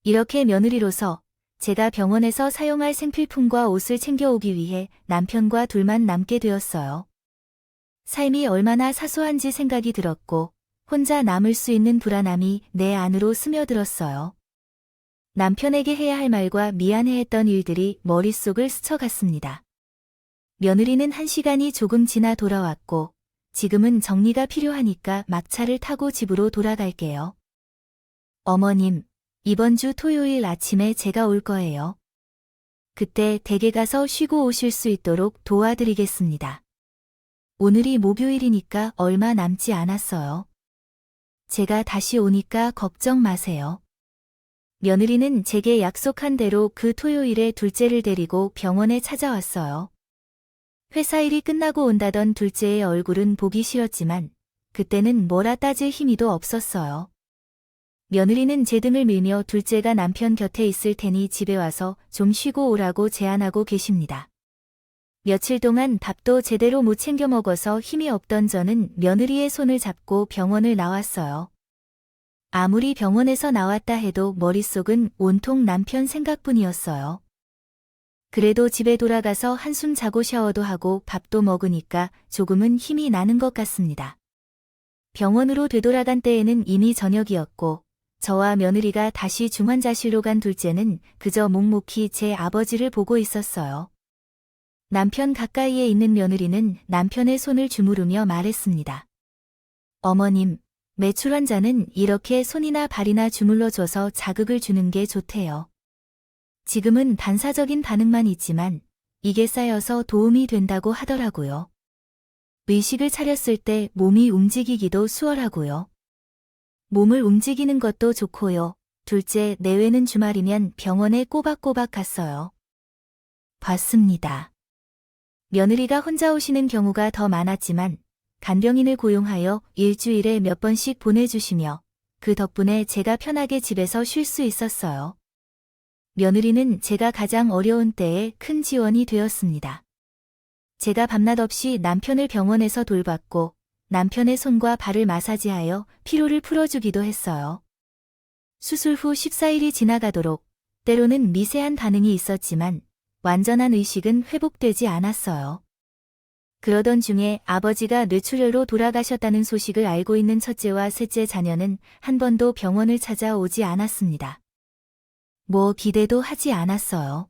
이렇게 며느리로서 제가 병원에서 사용할 생필품과 옷을 챙겨오기 위해 남편과 둘만 남게 되었어요. 삶이 얼마나 사소한지 생각이 들었고 혼자 남을 수 있는 불안함이 내 안으로 스며들었어요. 남편에게 해야 할 말과 미안해했던 일들이 머릿속을 스쳐갔습니다. 며느리는 1시간이 조금 지나 돌아왔고 지금은 정리가 필요하니까 막차를 타고 집으로 돌아갈게요. 어머님, 이번 주 토요일 아침에 제가 올 거예요. 그때 댁에 가서 쉬고 오실 수 있도록 도와드리겠습니다. 오늘이 목요일이니까 얼마 남지 않았어요. 제가 다시 오니까 걱정 마세요. 며느리는 제게 약속한 대로 그 토요일에 둘째를 데리고 병원에 찾아왔어요. 회사 일이 끝나고 온다던 둘째의 얼굴은 보기 싫었지만 그때는 뭐라 따질 힘이도 없었어요. 며느리는 제 등을 밀며 둘째가 남편 곁에 있을 테니 집에 와서 좀 쉬고 오라고 제안하고 계십니다. 며칠 동안 밥도 제대로 못 챙겨 먹어서 힘이 없던 저는 며느리의 손을 잡고 병원을 나왔어요. 아무리 병원에서 나왔다 해도 머릿속은 온통 남편 생각뿐이었어요. 그래도 집에 돌아가서 한숨 자고 샤워도 하고 밥도 먹으니까 조금은 힘이 나는 것 같습니다. 병원으로 되돌아간 때에는 이미 저녁이었고 저와 며느리가 다시 중환자실로 간 둘째는 그저 묵묵히 제 아버지를 보고 있었어요. 남편 가까이에 있는 며느리는 남편의 손을 주무르며 말했습니다. 어머님, 매출 환자는 이렇게 손이나 발이나 주물러줘서 자극을 주는 게 좋대요. 지금은 반사적인 반응만 있지만 이게 쌓여서 도움이 된다고 하더라고요. 의식을 차렸을 때 몸이 움직이기도 수월하고요. 몸을 움직이는 것도 좋고요. 둘째 내외는 주말이면 병원에 꼬박꼬박 갔어요. 봤습니다. 며느리가 혼자 오시는 경우가 더 많았지만 간병인을 고용하여 일주일에 몇 번씩 보내주시며 그 덕분에 제가 편하게 집에서 쉴 수 있었어요. 며느리는 제가 가장 어려운 때에 큰 지원이 되었습니다. 제가 밤낮 없이 남편을 병원에서 돌봤고 남편의 손과 발을 마사지하여 피로를 풀어주기도 했어요. 수술 후 14일이 지나가도록 때로는 미세한 반응이 있었지만 완전한 의식은 회복되지 않았어요. 그러던 중에 아버지가 뇌출혈로 돌아가셨다는 소식을 알고 있는 첫째와 셋째 자녀는 한 번도 병원을 찾아오지 않았습니다. 뭐 기대도 하지 않았어요.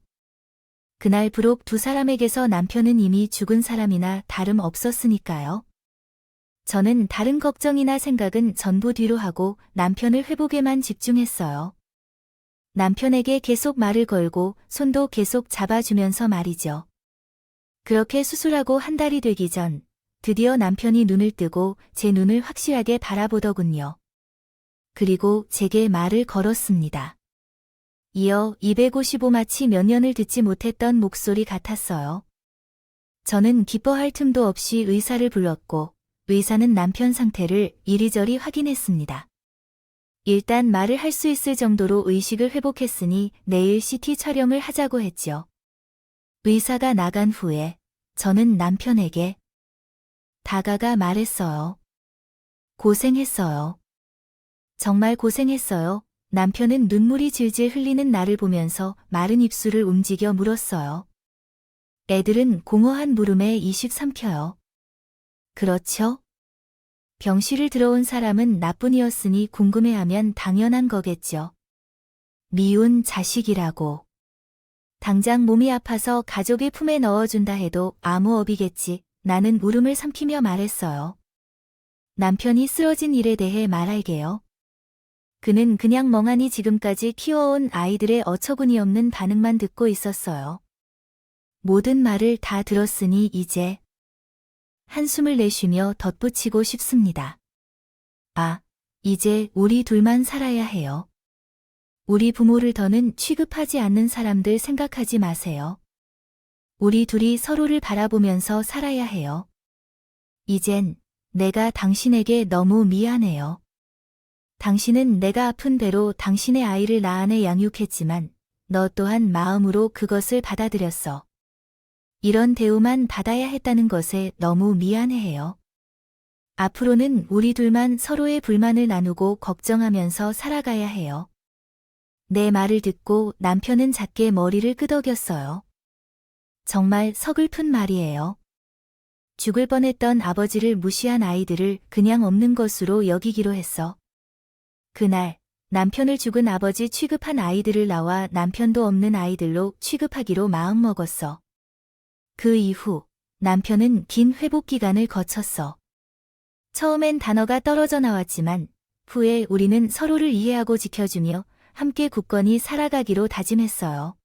그날 부록 두 사람에게서 남편은 이미 죽은 사람이나 다름없었으니까요. 저는 다른 걱정이나 생각은 전부 뒤로 하고 남편을 회복에만 집중했어요. 남편에게 계속 말을 걸고 손도 계속 잡아주면서 말이죠. 그렇게 수술하고 한 달이 되기 전 드디어 남편이 눈을 뜨고 제 눈을 확실하게 바라보더군요. 그리고 제게 말을 걸었습니다. 이어 255 마치 몇 년을 듣지 못했던 목소리 같았어요. 저는 기뻐할 틈도 없이 의사를 불렀고 의사는 남편 상태를 이리저리 확인했습니다. 일단 말을 할 수 있을 정도로 의식을 회복했으니 내일 CT 촬영을 하자고 했죠. 의사가 나간 후에 저는 남편에게 다가가 말했어요. 고생했어요. 정말 고생했어요. 남편은 눈물이 질질 흘리는 나를 보면서 마른 입술을 움직여 물었어요. 애들은 공허한 물음에 이식 삼켜요. 그렇죠? 병실을 들어온 사람은 나뿐이었으니 궁금해하면 당연한 거겠죠. 미운 자식이라고. 당장 몸이 아파서 가족의 품에 넣어준다 해도 아무 업이겠지. 나는 울음을 삼키며 말했어요. 남편이 쓰러진 일에 대해 말할게요. 그는 그냥 멍하니 지금까지 키워온 아이들의 어처구니 없는 반응만 듣고 있었어요. 모든 말을 다 들었으니 이제 한숨을 내쉬며 덧붙이고 싶습니다. 아, 이제 우리 둘만 살아야 해요. 우리 부모를 더는 취급하지 않는 사람들 생각하지 마세요. 우리 둘이 서로를 바라보면서 살아야 해요. 이젠 내가 당신에게 너무 미안해요. 당신은 내가 아픈 배로 당신의 아이를 나 안에 양육했지만 너 또한 마음으로 그것을 받아들였어. 이런 대우만 받아야 했다는 것에 너무 미안해해요. 앞으로는 우리 둘만 서로의 불만을 나누고 걱정하면서 살아가야 해요. 내 말을 듣고 남편은 작게 머리를 끄덕였어요. 정말 서글픈 말이에요. 죽을 뻔했던 아버지를 무시한 아이들을 그냥 없는 것으로 여기기로 했어. 그날 남편을 죽은 아버지 취급한 아이들을 나와 남편도 없는 아이들로 취급하기로 마음먹었어. 그 이후 남편은 긴 회복 기간을 거쳤어. 처음엔 단어가 떨어져 나왔지만 후에 우리는 서로를 이해하고 지켜주며 함께 굳건히 살아가기로 다짐했어요.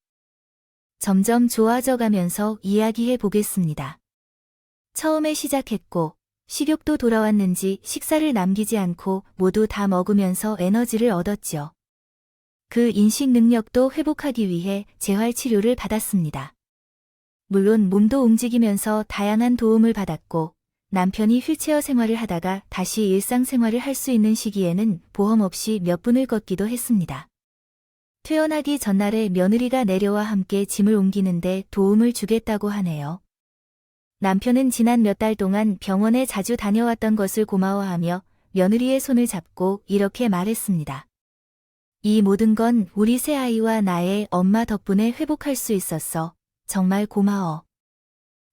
점점 좋아져 가면서 이야기해 보겠습니다. 처음에 시작했고 식욕도 돌아왔는지 식사를 남기지 않고 모두 다 먹으면서 에너지를 얻었죠. 그 인식 능력도 회복하기 위해 재활 치료를 받았습니다. 물론 몸도 움직이면서 다양한 도움을 받았고 남편이 휠체어 생활을 하다가 다시 일상생활을 할 수 있는 시기에는 보험 없이 몇 분을 걷기도 했습니다. 퇴원하기 전날에 며느리가 내려와 함께 짐을 옮기는데 도움을 주겠다고 하네요. 남편은 지난 몇 달 동안 병원에 자주 다녀왔던 것을 고마워하며 며느리의 손을 잡고 이렇게 말했습니다. 이 모든 건 우리 새아이와 나의 엄마 덕분에 회복할 수 있었어. 정말 고마워.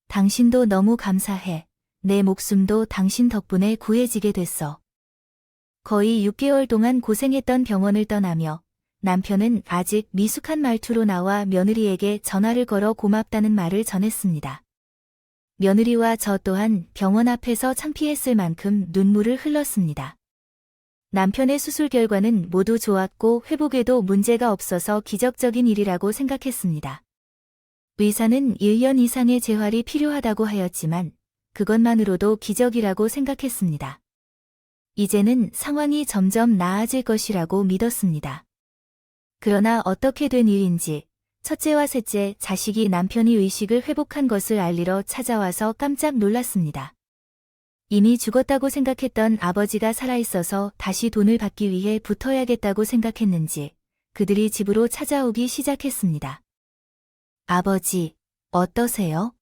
당신도 너무 감사해. 내 목숨도 당신 덕분에 구해지게 됐어. 거의 6개월 동안 고생했던 병원을 떠나며 남편은 아직 미숙한 말투로 나와 며느리에게 전화를 걸어 고맙다는 말을 전했습니다. 며느리와 저 또한 병원 앞에서 창피했을 만큼 눈물을 흘렀습니다. 남편의 수술 결과는 모두 좋았고 회복에도 문제가 없어서 기적적인 일이라고 생각했습니다. 의사는 1년 이상의 재활이 필요하다고 하였지만 그것만으로도 기적이라고 생각했습니다. 이제는 상황이 점점 나아질 것이라고 믿었습니다. 그러나 어떻게 된 일인지 첫째와 셋째 자식이 남편이 의식을 회복한 것을 알리러 찾아와서 깜짝 놀랐습니다. 이미 죽었다고 생각했던 아버지가 살아있어서 다시 돈을 받기 위해 붙어야겠다고 생각했는지 그들이 집으로 찾아오기 시작했습니다. 아버지, 어떠세요?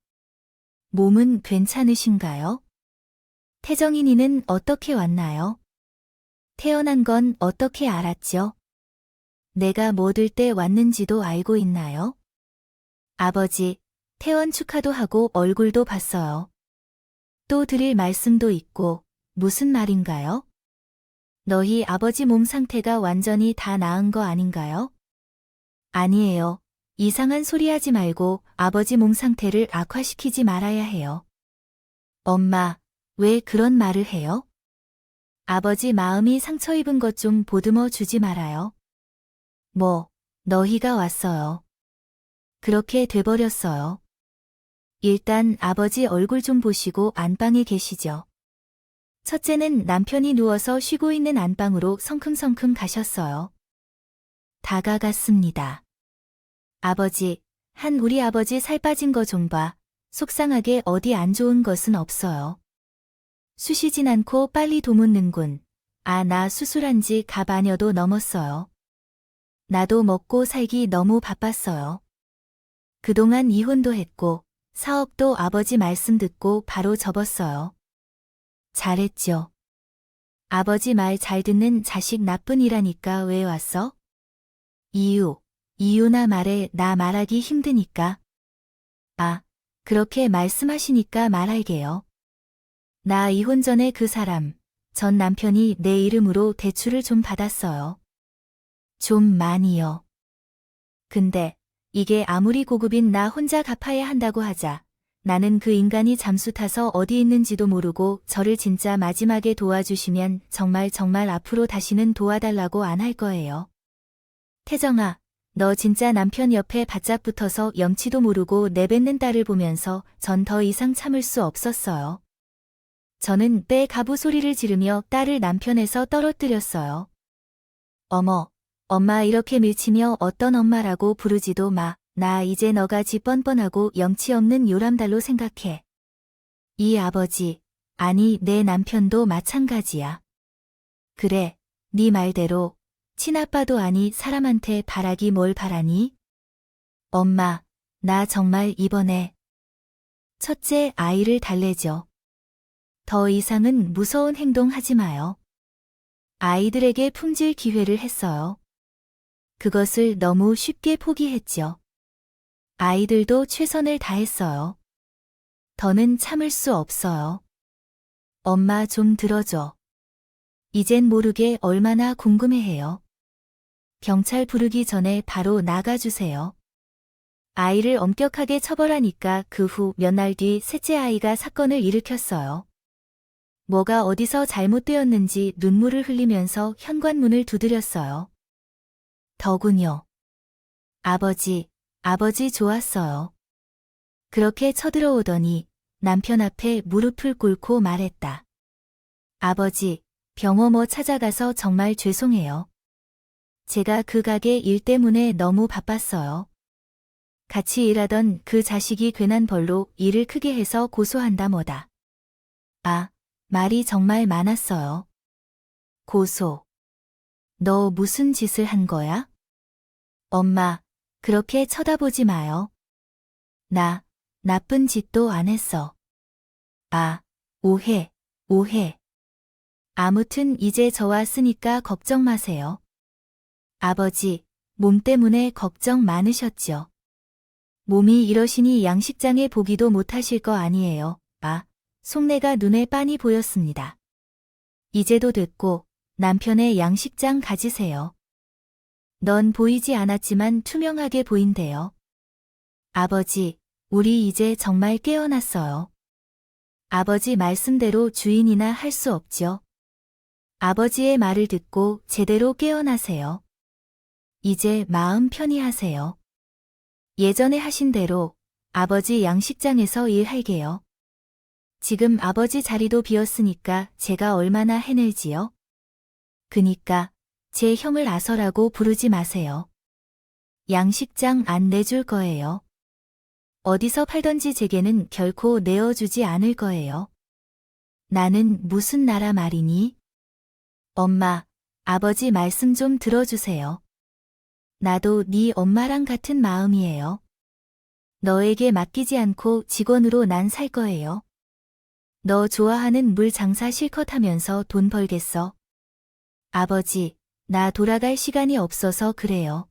몸은 괜찮으신가요? 태정인이는 어떻게 왔나요? 태어난 건 어떻게 알았죠? 내가 뭐 들 때 왔는지도 알고 있나요? 아버지, 퇴원 축하도 하고 얼굴도 봤어요. 또 드릴 말씀도 있고, 무슨 말인가요? 너희 아버지 몸 상태가 완전히 다 나은 거 아닌가요? 아니에요. 이상한 소리 하지 말고 아버지 몸 상태를 악화시키지 말아야 해요. 엄마, 왜 그런 말을 해요? 아버지 마음이 상처 입은 것 좀 보듬어 주지 말아요. 뭐, 너희가 왔어요. 그렇게 돼버렸어요. 일단 아버지 얼굴 좀 보시고 안방에 계시죠. 첫째는 남편이 누워서 쉬고 있는 안방으로 성큼성큼 가셨어요. 다가갔습니다. 아버지, 우리 아버지 살 빠진 거 좀 봐. 속상하게 어디 안 좋은 것은 없어요. 쑤시진 않고 빨리 도묻는군. 아, 나 수술한 지 가반여도 넘었어요. 나도 먹고 살기 너무 바빴어요. 그동안 이혼도 했고 사업도 아버지 말씀 듣고 바로 접었어요. 잘했죠. 아버지 말 잘 듣는 자식 나쁜이라니까 왜 왔어? 이유나 말해. 나 말하기 힘드니까. 아, 그렇게 말씀하시니까 말할게요. 나 이혼 전에 그 사람, 전 남편이 내 이름으로 대출을 좀 받았어요. 좀 많이요. 근데 이게 아무리 고급인 나 혼자 갚아야 한다고 하자. 나는 그 인간이 잠수 타서 어디 있는지도 모르고 저를 진짜 마지막에 도와주시면 정말 앞으로 다시는 도와달라고 안 할 거예요. 태정아, 너 진짜 남편 옆에 바짝 붙어서 염치도 모르고 내뱉는 딸을 보면서 전 더 이상 참을 수 없었어요. 저는 때 가부 소리를 지르며 딸을 남편에서 떨어뜨렸어요. 어머, 엄마 이렇게 밀치며 어떤 엄마라고 부르지도 마. 나 이제 너가 지 뻔뻔하고 염치 없는 요람달로 생각해. 이 아버지, 아니 내 남편도 마찬가지야. 그래, 네 말대로 친아빠도 아니 사람한테 바라기 뭘 바라니? 엄마, 나 정말 이번에 첫째 아이를 달래죠. 더 이상은 무서운 행동 하지 마요. 아이들에게 품질 기회를 했어요. 그것을 너무 쉽게 포기했죠. 아이들도 최선을 다했어요. 더는 참을 수 없어요. 엄마 좀 들어줘. 이젠 모르게 얼마나 궁금해해요. 경찰 부르기 전에 바로 나가주세요. 아이를 엄격하게 처벌하니까 그 후 몇 날 뒤 셋째 아이가 사건을 일으켰어요. 뭐가 어디서 잘못되었는지 눈물을 흘리면서 현관문을 두드렸어요. 더군요. 아버지 좋았어요. 그렇게 쳐들어오더니 남편 앞에 무릎을 꿇고 말했다. 아버지, 병원 찾아가서 정말 죄송해요. 제가 그 가게 일 때문에 너무 바빴어요. 같이 일하던 그 자식이 괜한 벌로 일을 크게 해서 고소한다 뭐다. 아, 말이 정말 많았어요. 고소. 너 무슨 짓을 한 거야? 엄마, 그렇게 쳐다보지 마요. 나 나쁜 짓도 안 했어. 아, 오해. 아무튼 이제 저 왔으니까 걱정 마세요. 아버지, 몸 때문에 걱정 많으셨죠. 몸이 이러시니 양식장에 보기도 못하실 거 아니에요. 아, 속내가 눈에 빤히 보였습니다. 이제도 됐고 남편의 양식장 가지세요. 넌 보이지 않았지만 투명하게 보인대요. 아버지, 우리 이제 정말 깨어났어요. 아버지 말씀대로 주인이나 할 수 없죠. 아버지의 말을 듣고 제대로 깨어나세요. 이제 마음 편히 하세요. 예전에 하신 대로 아버지 양식장에서 일할게요. 지금 아버지 자리도 비었으니까 제가 얼마나 해낼지요? 그니까 제 형을 아서라고 부르지 마세요. 양식장 안 내줄 거예요. 어디서 팔던지 제게는 결코 내어주지 않을 거예요. 나는 무슨 나라 말이니? 엄마, 아버지 말씀 좀 들어주세요. 나도 네 엄마랑 같은 마음이에요. 너에게 맡기지 않고 직원으로 난 살 거예요. 너 좋아하는 물 장사 실컷 하면서 돈 벌겠어. 아버지, 나 돌아갈 시간이 없어서 그래요.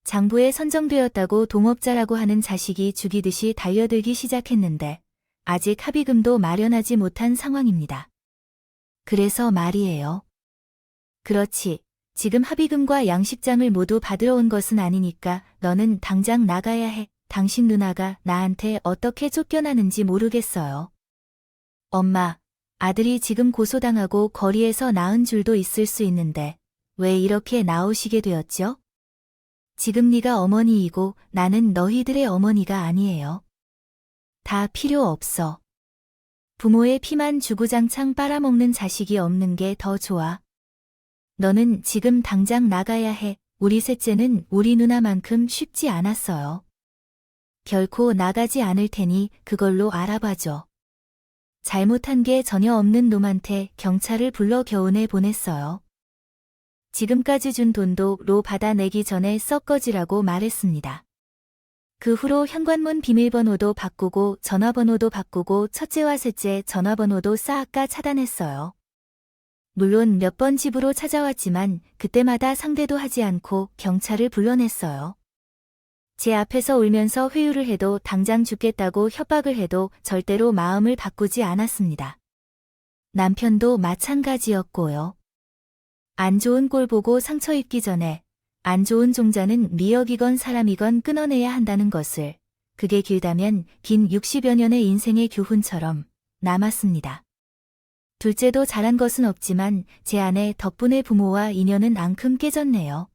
장부에 선정되었다고 동업자라고 하는 자식이 죽이듯이 달려들기 시작했는데 아직 합의금도 마련하지 못한 상황입니다. 그래서 말이에요. 그렇지. 지금 합의금과 양식장을 모두 받으러 온 것은 아니니까 너는 당장 나가야 해. 당신 누나가 나한테 어떻게 쫓겨나는지 모르겠어요. 엄마, 아들이 지금 고소당하고 거리에서 낳은 줄도 있을 수 있는데 왜 이렇게 나오시게 되었죠? 지금 네가 어머니이고 나는 너희들의 어머니가 아니에요. 다 필요 없어. 부모의 피만 주구장창 빨아먹는 자식이 없는 게 더 좋아. 너는 지금 당장 나가야 해. 우리 셋째는 우리 누나만큼 쉽지 않았어요. 결코 나가지 않을 테니 그걸로 알아봐줘. 잘못한 게 전혀 없는 놈한테 경찰을 불러 겨우내 보냈어요. 지금까지 준 돈도 로 받아내기 전에 썩 꺼지라고 말했습니다. 그 후로 현관문 비밀번호도 바꾸고 전화번호도 바꾸고 첫째와 셋째 전화번호도 싹 차단했어요. 물론 몇 번 집으로 찾아왔지만 그때마다 상대도 하지 않고 경찰을 불러냈어요. 제 앞에서 울면서 회유를 해도 당장 죽겠다고 협박을 해도 절대로 마음을 바꾸지 않았습니다. 남편도 마찬가지였고요. 안 좋은 꼴 보고 상처 입기 전에 안 좋은 종자는 미역이건 사람이건 끊어내야 한다는 것을, 그게 길다면 긴 60여 년의 인생의 교훈처럼 남았습니다. 둘째도 잘한 것은 없지만 제 아내 덕분에 부모와 인연은 앙큼 깨졌네요.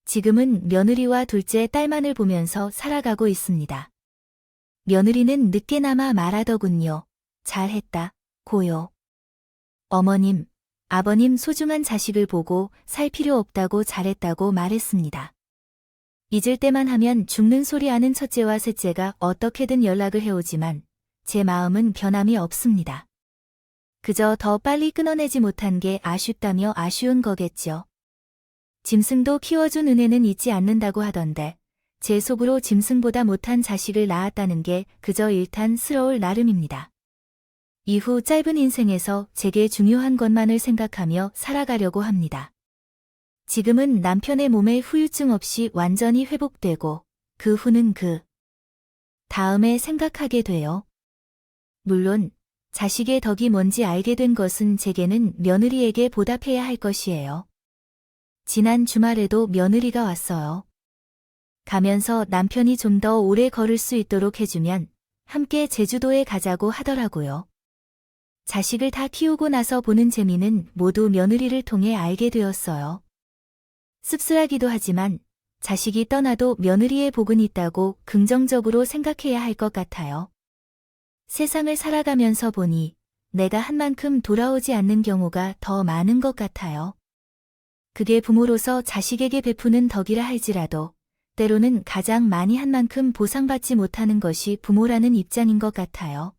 지금은 며느리와 둘째 딸만을 보면서 살아가고 있습니다. 며느리는 늦게나마 말하더군요. 잘했다, 고요. 어머님, 아버님 소중한 자식을 보고 살 필요 없다고 잘했다고 말했습니다. 잊을 때만 하면 죽는 소리 하는 첫째와 셋째가 어떻게든 연락을 해오지만 제 마음은 변함이 없습니다. 그저 더 빨리 끊어내지 못한 게 아쉽다며 아쉬운 거겠죠. 짐승도 키워준 은혜는 잊지 않는다고 하던데 제 속으로 짐승보다 못한 자식을 낳았다는 게 그저 일탄스러울 나름입니다. 이후 짧은 인생에서 제게 중요한 것만을 생각하며 살아가려고 합니다. 지금은 남편의 몸에 후유증 없이 완전히 회복되고 그 후는 그 다음에 생각하게 돼요. 물론 자식의 덕이 뭔지 알게 된 것은 제게는 며느리에게 보답해야 할 것이에요. 지난 주말에도 며느리가 왔어요. 가면서 남편이 좀 더 오래 걸을 수 있도록 해주면 함께 제주도에 가자고 하더라고요. 자식을 다 키우고 나서 보는 재미는 모두 며느리를 통해 알게 되었어요. 씁쓸하기도 하지만 자식이 떠나도 며느리의 복은 있다고 긍정적으로 생각해야 할 것 같아요. 세상을 살아가면서 보니 내가 한 만큼 돌아오지 않는 경우가 더 많은 것 같아요. 그게 부모로서 자식에게 베푸는 덕이라 할지라도 때로는 가장 많이 한 만큼 보상받지 못하는 것이 부모라는 입장인 것 같아요.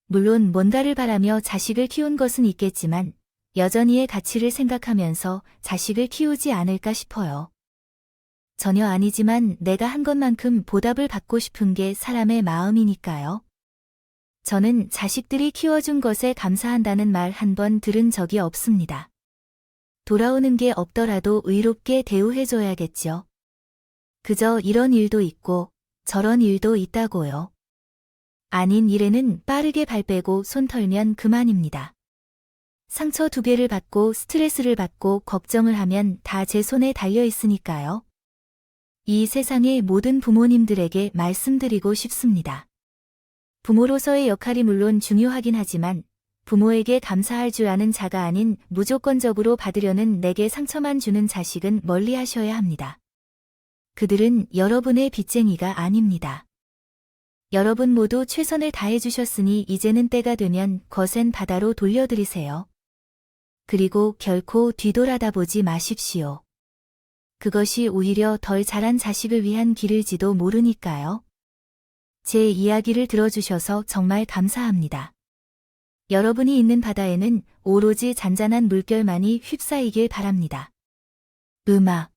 물론 뭔가를 바라며 자식을 키운 것은 있겠지만 여전히의 가치를 생각하면서 자식을 키우지 않을까 싶어요. 전혀 아니지만 내가 한 것만큼 보답을 받고 싶은 게 사람의 마음이니까요. 저는 자식들이 키워준 것에 감사한다는 말 한 번 들은 적이 없습니다. 돌아오는 게 없더라도 의롭게 대우해줘야겠죠. 그저 이런 일도 있고 저런 일도 있다고요. 아닌 일에는 빠르게 발 빼고 손 털면 그만입니다. 상처 2개를 받고 스트레스를 받고 걱정을 하면 다 제 손에 달려 있으니까요. 이 세상의 모든 부모님들에게 말씀드리고 싶습니다. 부모로서의 역할이 물론 중요하긴 하지만 부모에게 감사할 줄 아는 자가 아닌 무조건적으로 받으려는 내게 상처만 주는 자식은 멀리 하셔야 합니다. 그들은 여러분의 빚쟁이가 아닙니다. 여러분 모두 최선을 다해주셨으니 이제는 때가 되면 거센 바다로 돌려드리세요. 그리고 결코 뒤돌아다보지 마십시오. 그것이 오히려 덜 자란 자식을 위한 길일지도 모르니까요. 제 이야기를 들어주셔서 정말 감사합니다. 여러분이 있는 바다에는 오로지 잔잔한 물결만이 휩싸이길 바랍니다. 음악